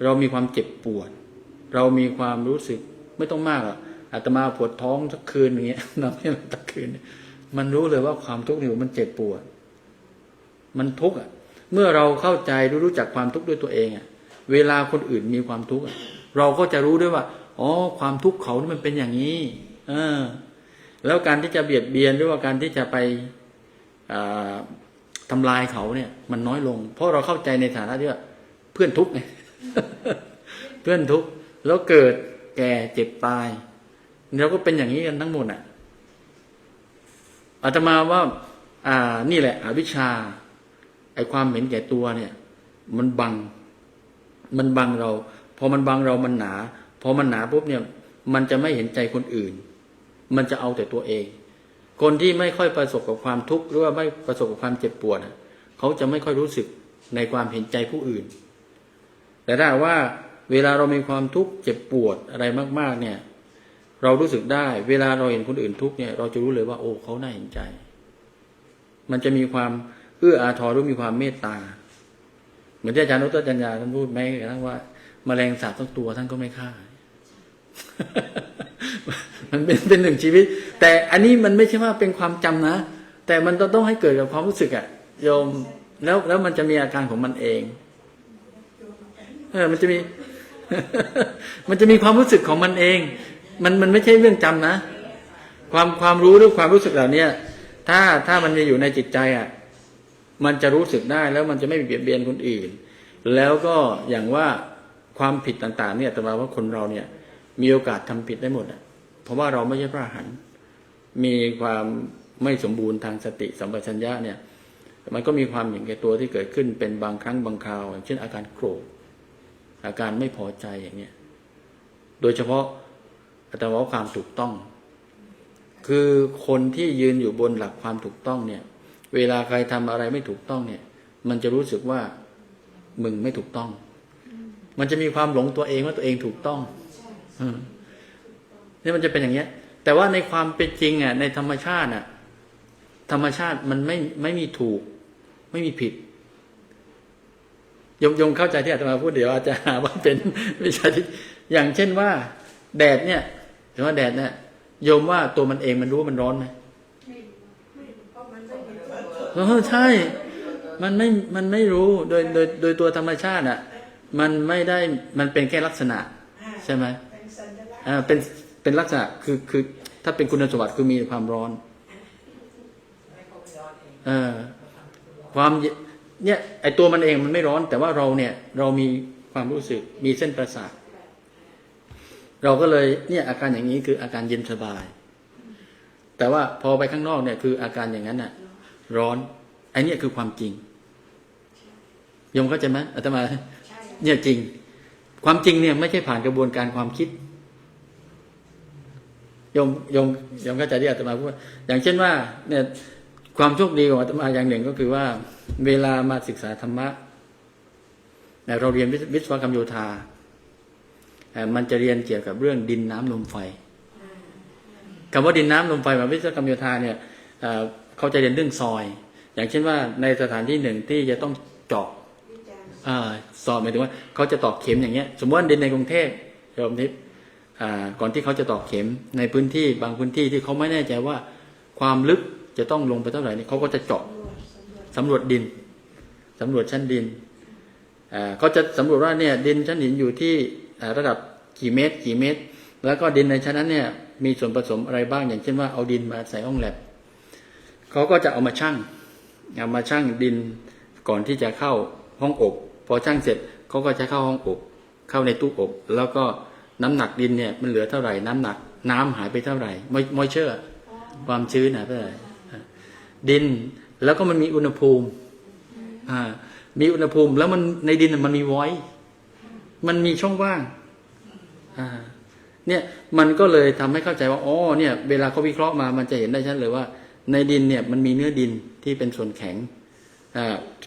เรามีความเจ็บปวดเรามีความรู้สึกไม่ต้องมากอาตมาปวดท้องสักคืนอย่างเงี้ยนอนไม่หลับสักคืนมันรู้เลยว่าความทุกข์นี่มันเจ็บปวดมันทุกข์เมื่อเราเข้าใจรู้จักความทุกข์ด้วยตัวเองเวลาคนอื่นมีความทุกข์เราก็จะรู้ด้วยว่าอ๋อความทุกข์เขานี่มันเป็นอย่างนี้แล้วการที่จะเบียดเบียนหรือว่าการที่จะไปทำลายเขาเนี่ยมันน้อยลงเพราะเราเข้าใจในฐานะที่ว่าเพื่อนทุกข์ไง เพื่อนทุกข์แล้วเกิดแก่เจ็บตายเราก็เป็นอย่างนี้กันทั้งหมดอาตมาว่านี่แหละอวิชชาไอ้ความเห็นแก่ตัวเนี่ยมันบังเราพอมันบังเรามันหนาพอมันหนาปุ๊บเนี่ยมันจะไม่เห็นใจคนอื่นมันจะเอาแต่ตัวเองคนที่ไม่ค่อยประสบกับความทุกข์หรือว่าไม่ประสบกับความเจ็บปวดเขาจะไม่ค่อยรู้สึกในความเห็นใจผู้อื่นแต่ถ้าว่าเวลาเรามีความทุกข์เจ็บปวดอะไรมากๆเนี่ยเรารู้สึกได้เวลาเราเห็นคนอื่นทุกข์เนี่ยเราจะรู้เลยว่าโอ้เขาน่าเห็นใจมันจะมีความเอื้ออาทรหรือมีความเมตตาเหมือนที่อาจารย์นุตตจัญญาท่านพูดไหมกระทั่งว่าแมลงสาบทั้งตัวท่านก็ไม่ฆ่า มันเป็นหนึ่งชีวิตแต่อันนี้มันไม่ใช่ว่าเป็นความจำนะแต่มันต้องให้เกิดกับความรู้สึกโยมแล้วมันจะมีอาการของมันเองมันจะมี มันจะมีความรู้สึกของมันเองมันไม่ใช่เรื่องจำนะความรู้หรือความรู้สึกเหล่านี้ถ้ามันมีอยู่ในจิตใจมันจะรู้สึกได้แล้วมันจะไม่เบียดเบียนคนอื่นแล้วก็อย่างว่าความผิดต่างๆเนี่ยแต่ว่าคนเราเนี่ยมีโอกาสทำผิดได้หมดเพราะว่าเราไม่ใช่พระอรหันต์มีความไม่สมบูรณ์ทางสติสัมปชัญญะเนี่ยมันก็มีความเห็นแก่ตัวที่เกิดขึ้นเป็นบางครั้งบางคราวอย่างเช่นอาการโกรธอาการไม่พอใจอย่างเนี้ยโดยเฉพาะแต่ว่าความถูกต้องคือคนที่ยืนอยู่บนหลักความถูกต้องเนี่ยเวลาใครทำอะไรไม่ถูกต้องเนี่ยมันจะรู้สึกว่ามึงไม่ถูกต้องมันจะมีความหลงตัวเองว่าตัวเองถูกต้องนี่มันจะเป็นอย่างเงี้ยแต่ว่าในความเป็นจริงในธรรมชาติธรรมชาติมันไม่มีถูกไม่มีผิดยงเข้าใจที่อาตมาพูดเดี๋ยวอาจจะหาว่าเป็นวิชาที่อย่างเช่นว่าแดดเนี่ยถือว่าแดดเนี่ยโยมว่าตัวมันเองมันรู้มันร้อนไหมใช่มันไม่รู้โดยตัวธรรมชาติมันไม่ได้มันเป็นแค่ลักษณะใช่ไหมเป็น เป็นลักษณะคือถ้าเป็นคุณสมบัติคือมีความร้อนความเนี่ยไอตัวมันเองมันไม่ร้อน แต่ว่าเราเนี่ยเรามีความรู้สึกมีเส้นประสาทเราก็เลยเนี่ยอาการอย่างนี้คืออาการเย็นสบายแต่ว่าพอไปข้างนอกเนี่ยคืออาการอย่างนั้นน่ะร้อนไอเนี่ยคือความจริงโยมเข้าใจไหมอาตมาเนี่ยจริงความจริงเนี่ยไม่ใช่ผ่านกระบวนการความคิดโยมเข้าใจที่อาตมาพูดอย่างเช่นว่าเนี่ยความโชคดีของอาตมาอย่างหนึ่งก็คือว่าเวลามาศึกษาธรรมะเราเรียนวิศวกรรมโยธามันจะเรียนเกี่ยวกับเรื่องดินน้ำลมไฟคำว่าดินน้ำลมไฟแบบวิศวกรรมโยธาเนี่ยเขาจะเรียนเรื่องซอยอย่างเช่นว่าในสถานที่หนึ่งที่จะต้องเจาะซอยหมายถึงว่าเขาจะตอกเข็มอย่างเงี้ยสมมติว่าดินในกรุงเทพโยมทิพย์ก่อนที่เขาจะตอกเข็มในพื้นที่บางพื้นที่ที่เขาไม่แน่ใจว่าความลึกจะต้องลงไปเท่าไหร่นี่เขาก็จะเจาะสำรวจดินสำรวจชั้นดินเขาจะสำรวจว่าเนี่ยดินชั้นหินอยู่ที่ระดับกี่เมตรแล้วก็ดินในชั้นนั้นเนี่ยมีส่วนผสมอะไรบ้างอย่างเช่นว่าเอาดินมาใส่ห้องแลบเขาก็จะเอามาชั่งดินก่อนที่จะเข้าห้องอบพอชั่งเสร็จเขาก็จะเข้าห้องอบเข้าในตู้อบแล้วก็น้ำหนักดินเนี่ยมันเหลือเท่าไหร่น้ำหายไปเท่าไหร่มอยเชอร์ความชื้นหายไปเท่าไหร่ดินแล้วก็มันมีอุณหภูมิมีอุณหภูมิแล้วมันในดินมันมีไวท์มันมีช่องว่างเนี่ยมันก็เลยทำให้เข้าใจว่าอ๋อเนี่ยเวลาเขาวิเคราะห์มามันจะเห็นได้ชัดเลยว่าในดินเนี่ยมันมีเนื้อดินที่เป็นส่วนแข็ง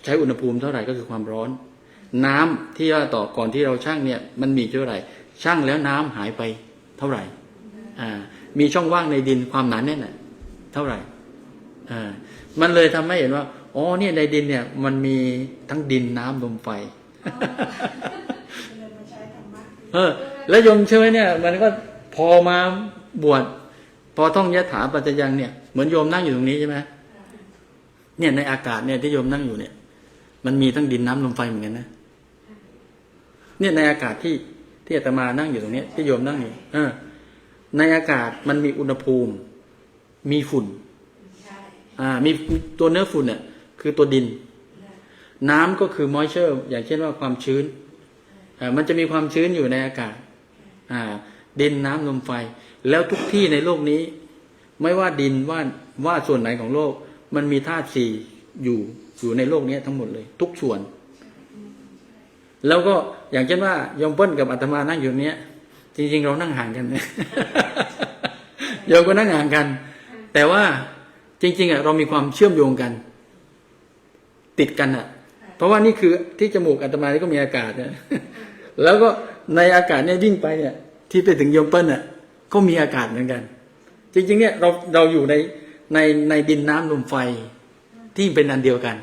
ใช้อุณหภูมิเท่าไหร่ก็คือความร้อนน้ำที่ว่าต่อก่อนที่เราชั่งเนี่ยมันมีเท่าไหร่ชั่งแล้วน้ำหายไปเท่าไหร่มีช่องว่างในดินความหนาแน่นเท่าไหร่มันเลยทำให้เห็นว่าอ๋อเนี่ยในดินเนี่ยมันมีทั้งดินน้ำลมไฟแล้วยมเชื่อเนี่ยมันก็พอมาบวชพอท่องยะถาปัจจยังเนี่ยเหมือนโยมนั่งอยู่ตรงนี้ใช่ไหมเนี่ยในอากาศเนี่ยที่โยมนั่งอยู่เนี่ยมันมีทั้งดินน้ำลมไฟเหมือนกันนะเนี่ยในอากาศที่อาตมานั่งอยู่ตรงนี้ที่โยมนั่งอยู่ในอากาศมันมีอุณหภูมิมีฝุ่นมีตัวเนื้อฝุ่นเนี่ยคือตัวดินน้ำก็คือ moisture อย่างเช่นว่าความชื้นมันจะมีความชื้นอยู่ในอากาศดินน้ำลมไฟแล้วทุกที่ในโลกนี้ไม่ว่าดินว่าส่วนไหนของโลกมันมีธาตุสี่อยู่ในโลกนี้ทั้งหมดเลยทุกส่วนแล้วก็อย่างเช่นว่าโยมเปิ้ลกับอาตมานั่งอยู่เนี้ยจริงๆเรานั่งห่างกันเนี่ยโยมก็นั่งห่างกันแต่ว่าจริงๆเรามีความเชื่อมโยงกันติดกันเพราะว่านี่คือที่จมูกอาตมานี่ก็มีอากาศนะแล้วก็ในอากาศเนี่ยวิ่งไปเนี่ยที่ไปถึงโยมเปิ้ลก็มีอากาศเหมือนกันจริงๆเนี่ยเราอยู่ในดินน้ำลมไฟที่เป็นอันเดียวกัน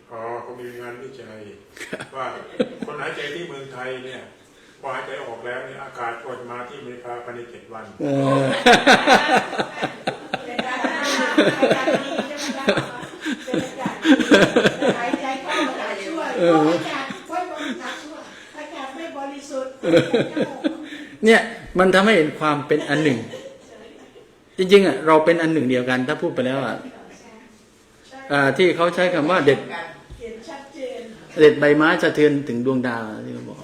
เขามีงานวิจัยว่าคนหายใจที่เมืองไทยเนี่ยพอหายใจออกแล้วเนี่ยอากาศก็จะมาที่อเมริกาภายใน7 วันหายใจเข้าอากาศช่วยอากาศช่วยอากาศไม่บริสุทธิ์เนี่ยมันทำให้เห็นความเป็นอันหนึ่งจริงๆเราเป็นอันหนึ่งเดียวกันถ้าพูดไปแล้วที่เขาใช้คำว่าเด็ดใบไม้สะเทือนถึงดวงดาวที่เขาบอก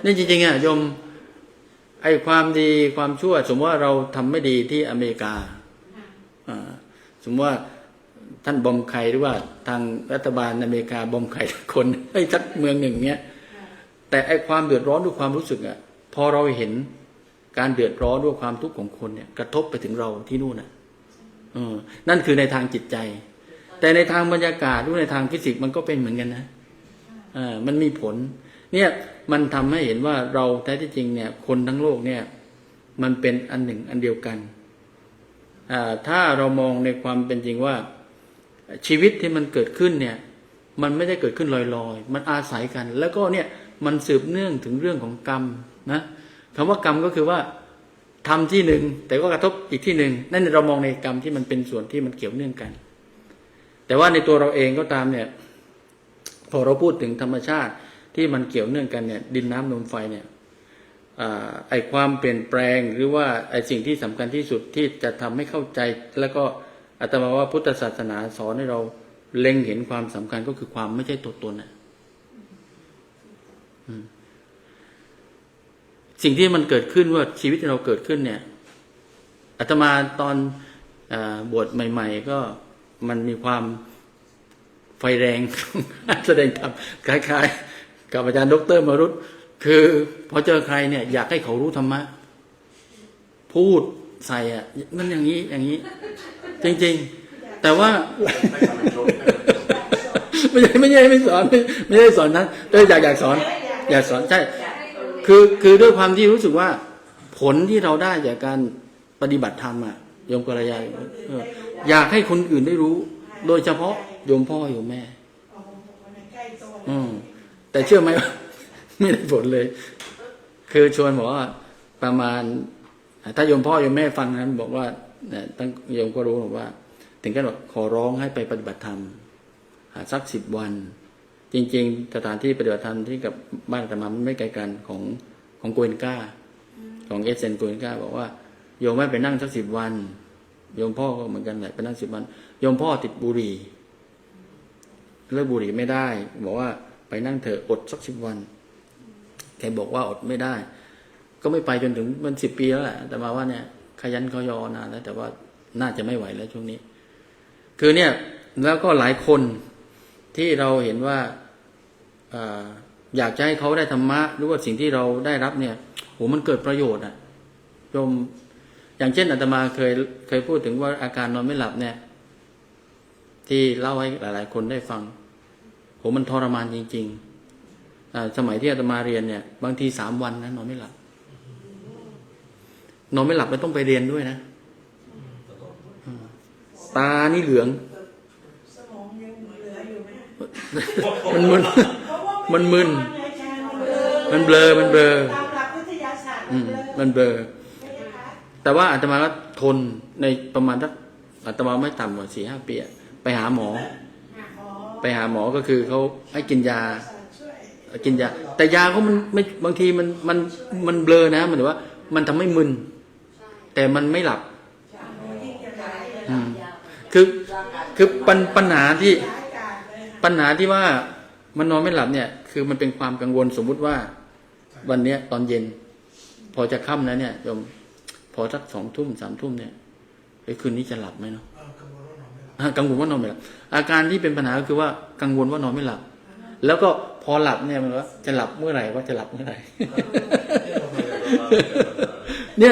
นี่จริงๆโยมไอ้ความดีความชั่วสมมติว่าเราทำไม่ดีที่อเมริกาสมมติว่าท่านบอมใครหรือว่าทางรัฐบาลอเมริกาบอมใครคนให้สักเมืองหนึ่งเนี้ยแต่ไอ้ความเดือดร้อนด้วยความรู้สึกพอเราเห็นการเดือดร้อนด้วยความทุกข์ของคนเนี่ยกระทบไปถึงเราที่นู่นนั่นคือในทางจิตใจแต่ในทางบรรยากาศหรือในทางฟิสิกส์มันก็เป็นเหมือนกันนะมันมีผลเนี่ยมันทำให้เห็นว่าเราแท้ที่จริงเนี่ยคนทั้งโลกเนี่ยมันเป็นอันหนึ่งอันเดียวกันถ้าเรามองในความเป็นจริงว่าชีวิตที่มันเกิดขึ้นเนี่ยมันไม่ได้เกิดขึ้นลอยๆมันอาศัยกันแล้วก็เนี่ยมันสืบเนื่องถึงเรื่องของกรรมนะคำว่ากรรมก็คือว่าทำที่หนึ่งแต่ก็กระทบอีกที่หนึ่งนั่นเรามองในกรรมที่มันเป็นส่วนที่มันเกี่ยวเนื่องกันแต่ว่าในตัวเราเองก็ตามเนี่ยพอเราพูดถึงธรรมชาติที่มันเกี่ยวเนื่องกันเนี่ยดินน้ำลมไฟเนี่ย ไอความเปลี่ยนแปลงหรือว่าไอสิ่งที่สำคัญที่สุดที่จะทำให้เข้าใจแล้วก็อาตมาว่าพุทธศาสนาสอนให้เราเล็งเห็นความสำคัญก็คือความไม่ใช่ตัวตนนะสิ่งที่มันเกิดขึ้นว่าชีวิตที่เราเกิดขึ้นเนี่ยอาตมาตอนบวชใหม่ๆก็มันมีความไฟแรง แสดงธรรมคล้ายๆกับอาจารย์ดร.มารุตคือพอเจอใครเนี่ยอยากให้เขารู้ธรรมะพูดใส่มันอย่างนี้อย่างนี้จริงๆแต่ว่า ไม่ใช่ไม่สอนไม่ใช่สอนนั้นแต่อยากสอนใช่คือด้วยความที่รู้สึกว่าผลที่เราได้จากการปฏิบัติธรรมโยมกัลยาอยากให้คนอื่นได้รู้โดยเฉพาะโยมพ่อโยมแม่แต่เชื่อไหมว่าไม่ได้ผลเลยคือชวนบอกว่าประมาณถ้าโยมพ่อโยมแม่ฟังนั้นบอกว่าตั้งโยมก็รู้บอกว่าถึงขั้นบอกขอร้องให้ไปปฏิบัติธรรมสัก10 วันจริงๆสถานที่ปฏิบัติธรรมที่กับบ้านอาตมาไม่ไกลกันของโกเอนก้าของเอเซนโกเอนก้าบอกว่าโยมไม่ไปนั่งสัก10 วันโยมพ่อก็เหมือนกันแหละไปนั่ง10 วันโยมพ่อติดบุหรี่เลิกบุหรี่ไม่ได้บอกว่าไปนั่งเถอะอดสัก10 วันแกบอกว่าอดไม่ได้ก็ไม่ไปจนถึงมัน10 ปีแล้วแหละแต่มาว่าเนี่ยขยันขยอนานแล้วแต่ว่าน่าจะไม่ไหวแล้วช่วงนี้คือเนี่ยแล้วก็หลายคนที่เราเห็นว่าอยากจะให้เขาได้ธรรมะหรือว่าสิ่งที่เราได้รับเนี่ยโหมันเกิดประโยชน์โยมอย่างเช่นอาตมาเคยพูดถึงว่าอาการนอนไม่หลับเนี่ยที่เล่าให้หลายๆคนได้ฟังโหมันทรมานจริงๆสมัยที่อาตมาเรียนเนี่ยบางที3 วันนะนอนไม่หลับแล้วต้องไปเรียนด้วยนะตานี่เหลืองสมองยังเหลืออยู่ไหม มันมึนมันเบลอตามหลักวิทยาศาสตร์มันเบลอแต่ว่าอาตมาก็ทนในประมาณสักอาตมาไม่ต่ำกว่า4-5 ปีไปหาหมอก็คือเขาให้กินยาแต่ยาเขามันไม่บางทีมันเบลอนะมันถือว่ามันทำให้มึนแต่มันไม่หลับคือปัญหาที่ว่ามันนอนไม่หลับเนี่ยคือมันเป็นความกังวลสมมุติว่าวันนี้ตอนเย็นพอจะค่ำแล้วเนี่ยโยมพอสัก2 ทุ่ม3 ทุ่มเนี่ยคืนนี้จะหลับไหมเนาะกังวลว่านอนไม่หลับอาการที่เป็นปัญหาก็คือว่ากังวลว่านอนไม่หลับแล้วก็พอหลับเนี่ยมันว่าจะหลับเมื่อไหร่ว่าจะหลับเมื่อไหร่ เนี่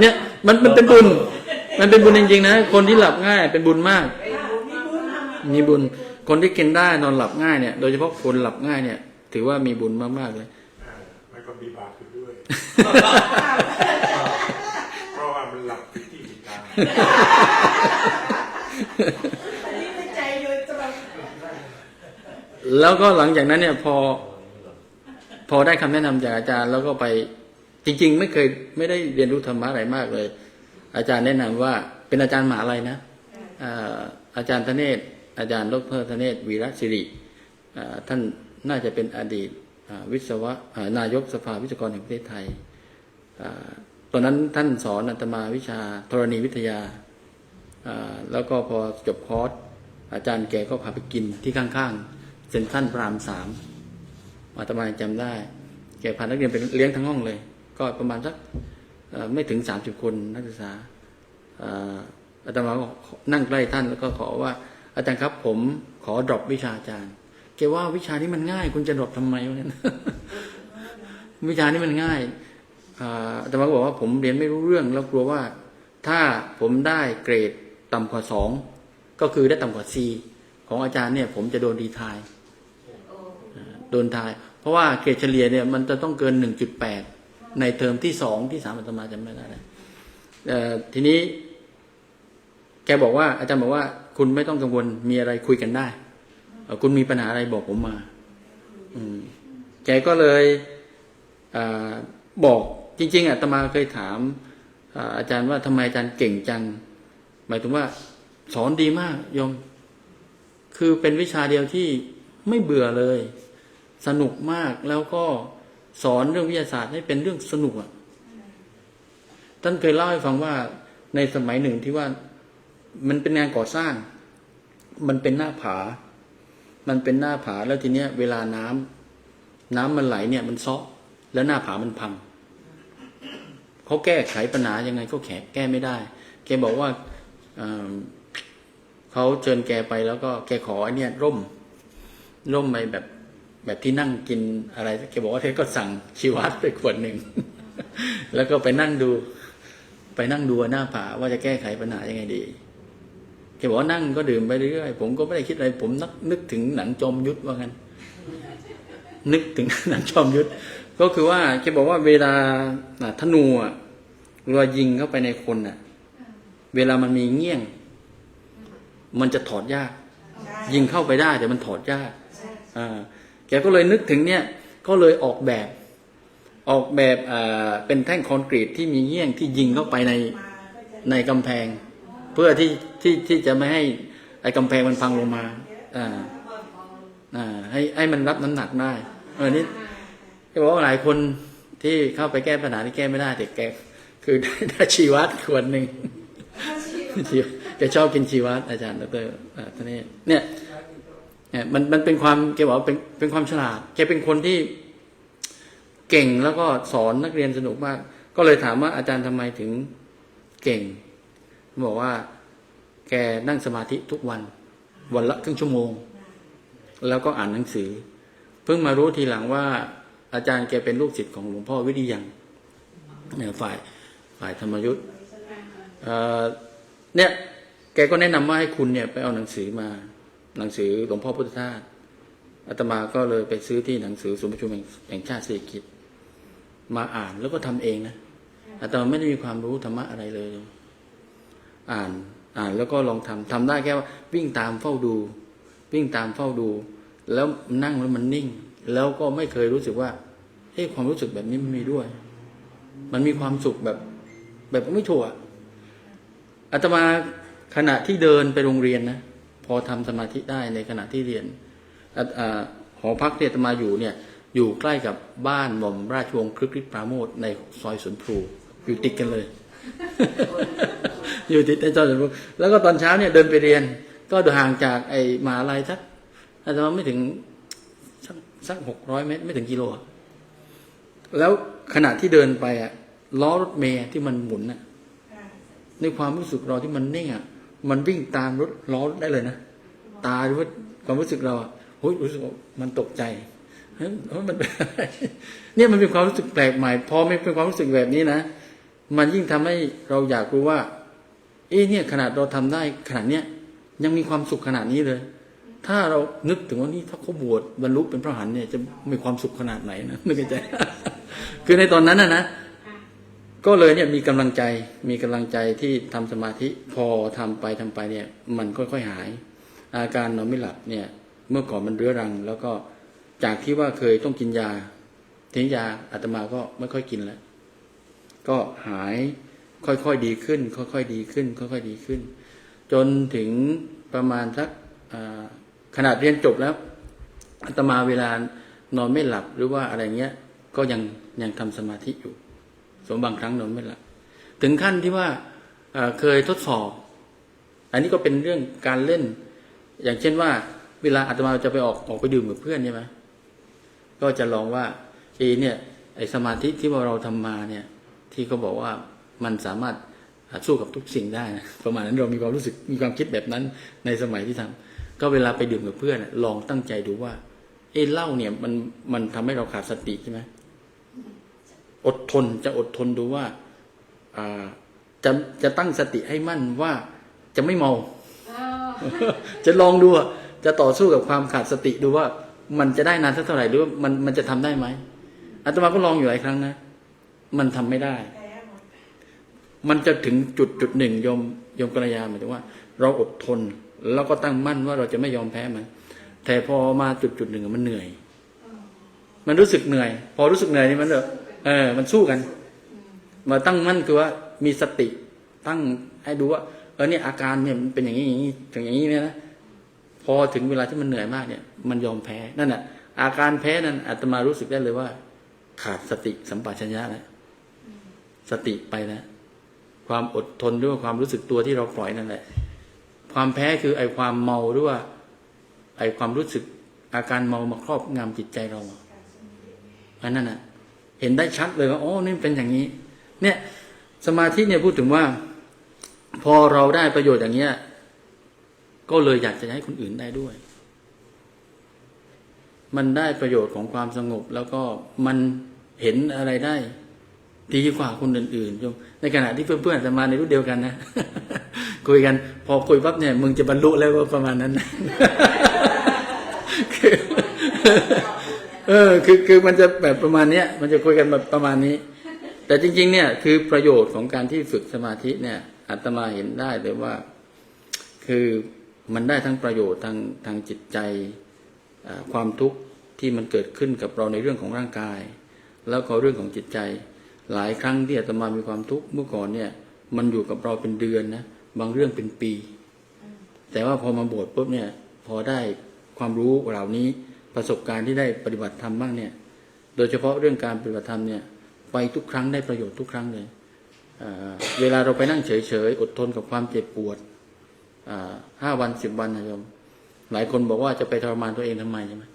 ยมันเป็นบุญจริงๆนะคนที่หลับง่ายเป็นบุญมากมีบุญคนที่กินได้นอนหลับง่ายเนี่ยโดยเฉพาะคนหลับง่ายเนี่ยถือว่ามีบุญมากๆเลยมันก็มีบาปอยู่ด้วยเพราะว่ามันหลับผิดที่ผิดทางแล้วก็หลังจากนั้นเนี่ยพอได้คำแนะนำจากอาจารย์แล้วก็ไปจริงๆไม่ได้เรียนรู้ธรรมะอะไรมากเลยอาจารย์แนะนำว่าเป็นอาจารย์มหาลัยนะอาจารย์ธเนศอาจารย์ดร.ธเนศวีระศิริท่านน่าจะเป็นอดีตนายกสภาวิศวกรแห่งประเทศไทยตอนนั้นท่านสอนอาตมาวิชาธรณีวิทยาแล้วก็พอจบคอร์สอาจารย์แกก็พาไปกินที่ข้างๆเซ็นทรัลพระราม 3อาตมาจำได้แกพานักเรียนไปเลี้ยงทั้งห้องเลยก็ประมาณสักไม่ถึง30 คนนักศึกษาอาตมาก็นั่งใกล้ท่านแล้วก็ขอว่าอาจารย์ครับผมขอดรอปวิชาอาจารย์แกว่าวิชานี้มันง่ายคุณจะดรอปทำไมวะเนี่ย วิชานี้มันง่ายอาตมาก็บอกว่าผมเรียนไม่รู้เรื่องแล้วกลัวว่าถ้าผมได้เกรดต่ำกว่า2ก็คือได้ต่ำกว่า C ของอาจารย์เนี่ยผมจะโดนรีไทร์โดนทายเพราะว่าเกรดเฉลี่ยเนี่ยมันจะต้องเกิน 1.8 ในเทอมที่2ที่3อาตมาจำไม่ได้ทีนี้แกบอกว่าอาจารย์บอกว่าคุณไม่ต้องกังวลมีอะไรคุยกันได้คุณมีปัญหาอะไรบอกผมมาแกก็เลยบอกจริงๆอาตมาเคยถามอาจารย์ว่าทำไมอาจารย์เก่งจังหมายถึงว่าสอนดีมากโยมคือเป็นวิชาเดียวที่ไม่เบื่อเลย สนุกมากแล้วก็สอนเรื่องวิทยาศาสตร์ให้เป็นเรื่องสนุกอ่ะท่านเคยเล่าให้ฟังว่าในสมัยหนึ่งที่ว่ามันเป็นงานก่อสร้างมันเป็นหน้าผาแล้วทีเนี้ยเวลาน้ำมันไหลเนี่ยมันซาะแล้วหน้าผามันพังเขาแก้ไขปัญหายังไงก็แก้ไม่ได้แกบอกว่าเขาเชิญแกไปแล้วก็แกขอไอ้เนี่ยร่มไปแบบที่นั่งกินอะไรแกบอกว่าแกก็สั่งชีวัตไปขวดหนึ่ง แล้วก็ไปนั่งดูหน้าผาว่าจะแก้ไขปัญหายังไงดีแกบอกว่านั่งก็ดื่มไปเรื่อยๆผมก็ไม่ได้คิดอะไรผมนึกถึงหนังจอมยุทธว่างั้นนึกถึงหนังจอมยุทธก็คือว่าแกบอกว่าเวลาธนูเวลายิงเข้าไปในคนเวลามันมีเงี้ยงมันจะถอดยากยิงเข้าไปได้แต่มันถอดยากแกก็เลยนึกถึงเนี่ยก็เลยออกแบบเป็นแท่งคอนกรีตที่มีเงี้ยงที่ยิงเข้าไปในกำแพงเพื่อที่จะไม่ให้ไอ้กำแพงมันพังลงมาให้มันรับน้ำหนักได้นี่แกบอกว่าหลายคนที่เข้าไปแก้ปัญหาที่แก้ไม่ได้แต่แกคือได้ชีวัตขวดหนึ่งแกชอบกินชีวัตอาจารย์ดร.ท่านนี้เนี่ยมันเป็นความแกบอกว่าเป็นความฉลาดแกเป็นคนที่เก่งแล้วก็สอนนักเรียนสนุกมากก็เลยถามว่าอาจารย์ทำไมถึงเก่งบอกว่าแกนั่งสมาธิทุกวันละครึ่งชั่วโมงแล้วก็อ่านหนังสือเพิ่งมารู้ทีหลังว่าอาจารย์แกเป็นลูกศิษย์ของหลวงพ่อวิริยังเนี่ยฝ่ายธรรมยุทธ์เนี่ยแกก็แนะนำว่าให้คุณเนี่ยไปเอาหนังสือมาหนังสือหลวงพ่อพุทธทาสอาตมาก็เลยไปซื้อที่หนังสือศูนย์ประชุมแห่งชาติเศรษฐกิจมาอ่านแล้วก็ทำเองนะอาตมาไม่ได้มีความรู้ธรรมะอะไรเลยอ่านแล้วก็ลองทำได้แค่ว่าวิ่งตามเฝ้าดูแล้วนั่งแล้วมันนิ่งแล้วก็ไม่เคยรู้สึกว่าความรู้สึกแบบนี้มันมีด้วยมันมีความสุขแบบไม่ถูกอาตมาขณะที่เดินไปโรงเรียนนะพอทำสมาธิได้ในขณะที่เรียนหอพักที่อาตมาอยู่เนี่ยอยู่ใกล้กับบ้านหม่อมราชวงศ์ครึกฤทธิ์ปราโมทย์ในซอยสวนพลูอยู่ติดกันเลย อยู่ติดในซอยสวนพลูแล้วก็ตอนเช้าเนี่ยเดินไปเรียนก็ห่างจากไอ้มหาลัยสักอาตมาไม่ถึงสัก600 เมตรไม่ถึงกิโลแล้วขณะที่เดินไปล้อรถเมล์ที่มันหมุนในความรู้สึกเราที่มันนิ่งมันวิ่งตามรถล้อได้เลยนะตาหรือว่าความรู้สึกเรารู้สึกมันตกใจมันเนี่ยมันเป็นความรู้สึกแปลกใหม่พอไม่เป็นความรู้สึกแบบนี้นะมันยิ่งทำให้เราอยากรู้ว่าเนี่ยขนาดเราทำได้ขนาดเนี้ยยังมีความสุขขนาดนี้เลยถ้าเรานึกถึงว่านี่ถ้าเขาบวชบรรลุเป็นพระอรหันต์เนี่ยจะมีความสุขขนาดไหนนะนึกในใจ คือในตอนนั้นนะก็เลยเนี่ยมีกำลังใจที่ทำสมาธิพอทำไปเนี่ยมันค่อยๆหายอาการนอนไม่หลับเนี่ยเมื่อก่อนมันเรื้อรังแล้วก็จากที่ว่าเคยต้องกินยาทีนี้ยาอาตมาก็ไม่ค่อยกินแล้วก็หายค่อยๆดีขึ้นจนถึงประมาณสักขนาดเรียนจบแล้วอาตมาเวลานอนไม่หลับหรือว่าอะไรเงี้ยก็ยังทำสมาธิอยู่บางครั้งนอนไม่หลับถึงขั้นที่ว่าเคยทดสอบอันนี้ก็เป็นเรื่องการเล่นอย่างเช่นว่าเวลาอาตมาจะไปออกไปดื่มกับเพื่อนใช่ไหมก็จะลองว่าเนี่ยไอ้สมาธิที่ว่าเราทำมาเนี่ยที่เขาบอกว่ามันสามารถสู้กับทุกสิ่งได้นะประมาณนั้นเรามีความรู้สึกมีความคิดแบบนั้นในสมัยที่ทำก็เวลาไปดื่มกับเพื่อนลองตั้งใจดูว่าเหล้าเนี่ยมันทำให้เราขาดสติใช่ไหมอดทนดูว่าจะตั้งสติให้มั่นว่าจะไม่เมา จะลองดูจะต่อสู้กับความขาดสติดูว่ามันจะได้นานสักเท่าไหร่หรือว่ามันจะทำได้ไหมอาตมาก็ลองอยู่หลายครั้งนะมันทำไม่ได้มันจะถึงจุดหนึ่งโยมกัลยาหมายถึงว่าเราอดทนแล้วก็ตั้งมั่นว่าเราจะไม่ยอมแพ้มันแต่พอมาจุดหนึ่งมันเหนื่อยมันรู้สึกเหนื่อยพอรู้สึกเหนื่อยนี่มันมันสู้กันมาตั้งมั่นคือว่ามีสติตั้งให้ดูว่าเนี่ยอาการเนี่ยมันเป็นอย่างนี้ถึงอย่างนี้เนี่ยนะพอถึงเวลาที่มันเหนื่อยมากเนี่ยมันยอมแพ้นั่นแหละ อาการแพ้นั้นอาตมารู้สึกได้เลยว่า ขาดสติสัมปชัญญะแล้วสติไปแล้วความอดทนหรือว่าความรู้สึกตัวที่เราปล่อยนั่นแหละความแพ้คือไอ้ความเมาหรือว่าไอ้ความรู้สึกอาการเมามาครอบงำจิตใจเราอันนั้นน่ะเห็นได้ชัดเลยว่าอ๋อนี่เป็นอย่างนี้ เนี่ยสมาธิเนี่ยพูดถึงว่า พอเราได้ประโยชน์อย่างเงี้ยก็เลยอยากจะให้คนอื่นได้ด้วยมันได้ประโยชน์ของความสงบแล้วก็มันเห็นอะไรได้ดีกว่าคนอื่นๆโยมในขณะที่เพื่อนๆจะมาในรุ่นเดียวกันนะ คุยกันพอคุยปั๊บเนี่ยมึงจะบรรลุแล้วว่าประมาณนั้น คือมันจะแบบประมาณเนี้ยมันจะคุยกันแบบประมาณนี้ แต่จริงๆเนี่ยคือประโยชน์ของการที่ฝึกสมาธิเนี่ยอาตมาเห็นได้เลยว่าคือมันได้ทั้งประโยชน์ทางจิตใจความทุกข์ที่มันเกิดขึ้นกับเราในเรื่องของร่างกายแล้วก็เรื่องของจิตใจหลายครั้งที่อาตมามีความทุกข์เมื่อก่อนเนี่ยมันอยู่กับเราเป็นเดือนนะบางเรื่องเป็นปีแต่ว่าพอมาบวชปุ๊บเนี่ยพอได้ความรู้เหล่านี้ประสบการณ์ที่ได้ปฏิบัติธรรมบ้างเนี่ยโดยเฉพาะเรื่องการปฏิบัติธรรมเนี่ยไปทุกครั้งได้ประโยชน์ทุกครั้งเลยเวลาเราไปนั่งเฉยๆอดทนกับความเจ็บปวด5 วัน 10 วันนะโยมหลายคนบอกว่าจะไปทรมานตัวเองทำไมใช่ไหม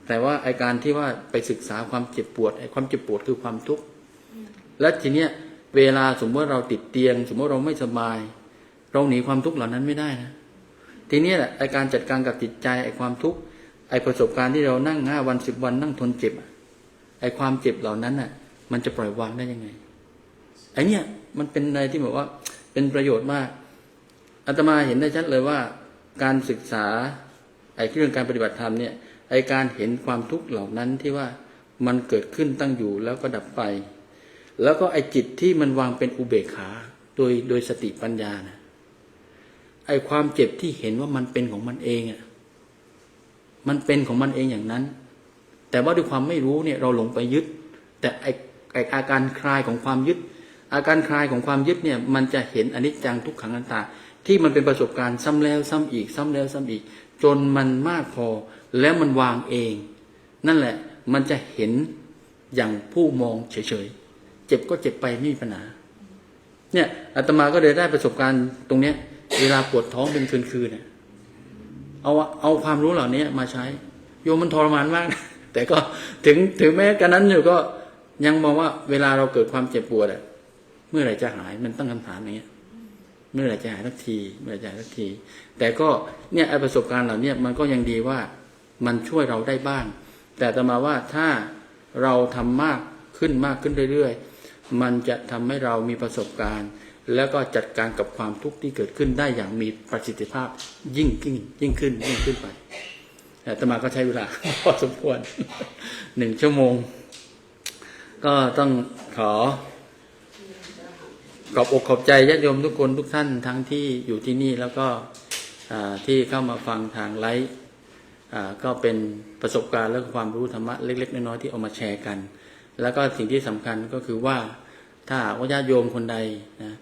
แต่ว่าไอการที่ว่าไปศึกษาความเจ็บปวดไอความเจ็บปวดคือความทุกข์และทีเนี้ยเวลาสมมติว่าเราติดเตียงสมมติเราไม่สบายเราหนีความทุกข์เหล่านั้นไม่ได้นะทีนี้แหละไอการจัดการกับจิตใจไอความทุกข์ไอประสบการณ์ที่เรานั่ง5 วัน 10 วันนั่งทนเจ็บไอความเจ็บเหล่านั้นน่ะมันจะปล่อยวางได้ยังไงไอเนี้ยมันเป็นอะไรที่แบบว่าเป็นประโยชน์มากอาตมาเห็นได้ชัดเลยว่าการศึกษาไอเรื่องการปฏิบัติธรรมเนี่ยไอการเห็นความทุกข์เหล่านั้นที่ว่ามันเกิดขึ้นตั้งอยู่แล้วก็ดับไปแล้วก็ไอจิตที่มันวางเป็นอุเบกขาโดยสติปัญญานะไอความเจ็บที่เห็นว่ามันเป็นของมันเองอ่ะมันเป็นของมันเองอย่างนั้นแต่ว่าด้วยความไม่รู้เนี่ยเราหลงไปยึดแต่ไออาการคลายของความยึดอาการคลายของความยึดเนี่ยมันจะเห็นอนิจจังทุกขังอนัตตาที่มันเป็นประสบการณ์ซ้ำแล้วซ้ำอีกซ้ำแล้วซ้ำอีกจนมันมากพอแล้วมันวางเองนั่นแหละมันจะเห็นอย่างผู้มองเฉยๆเจ็บก็เจ็บไปไม่มีปัญหาเนี่ยอาตมาก็เลยได้ประสบการณ์ตรงเนี้ยเวลาปวดท้องเป็นคืนๆเนี่ยเอาความรู้เหล่านี้มาใช้โยมมันทรมานมากนะแต่ก็ถึงแม้กันนั้นอยู่ก็ยังมองว่าเวลาเราเกิดความเจ็บปวดเมื่อไหร่จะหายมันตั้งคำถามอย่างเงี้ยเมื่อไหร่จะหายสักทีเมื่อไหร่จะหายสักทีแต่ก็เนี่ยไอ้ประสบการณ์เหล่านี้มันก็ยังดีว่ามันช่วยเราได้บ้างแต่ต่อมาว่าถ้าเราทำมากขึ้นเรื่อยๆมันจะทำให้เรามีประสบการณ์แล้วก็จัดการกับความทุกข์ที่เกิดขึ้นได้อย่างมีประสิทธิภาพยิ่งขึ้นไปแต่ต่อมาก็ใช้เวลา พอสมควร 1 ชั่วโมงก็ต้องขบอกขอบใจญาติโยมทุกคนทุกท่านทั้งที่อยู่ที่นี่แล้วก็ที่เข้ามาฟังทางไลฟ์ก็เป็นประสบการณ์และความรู้ธรรมะเล็กๆน้อยๆที่เอามาแชร์กันแล้วก็สิ่งที่สำคัญก็คือว่าถ้าญาติโยมคนใดนะ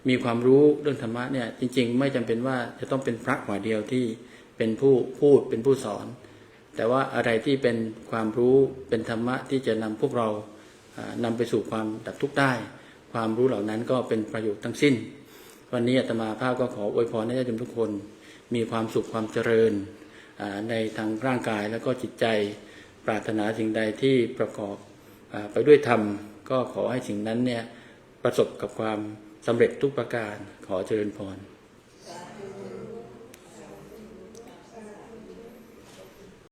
มีความรู้เรื่องธรรมะเนี่ยจริงๆไม่จำเป็นว่าจะต้องเป็นพระฝ่ายเดียวที่เป็นผู้พูดเป็นผู้สอนแต่ว่าอะไรที่เป็นความรู้เป็นธรรมะที่จะนำพวกเรานำไปสู่ความดับทุกข์ได้ความรู้เหล่านั้นก็เป็นประโยชน์ทั้งสิ้นวันนี้อาตมาภาพก็ขออวยพรให้ญาติโยมทุกคนมีความสุขความเจริญในทางร่างกายแล้วก็จิตใจปรารถนาสิ่งใดที่ประกอบไปด้วยธรรมก็ขอให้สิ่งนั้นเนี่ยประสบกับความสำเร็จทุกประการขอเจริญพร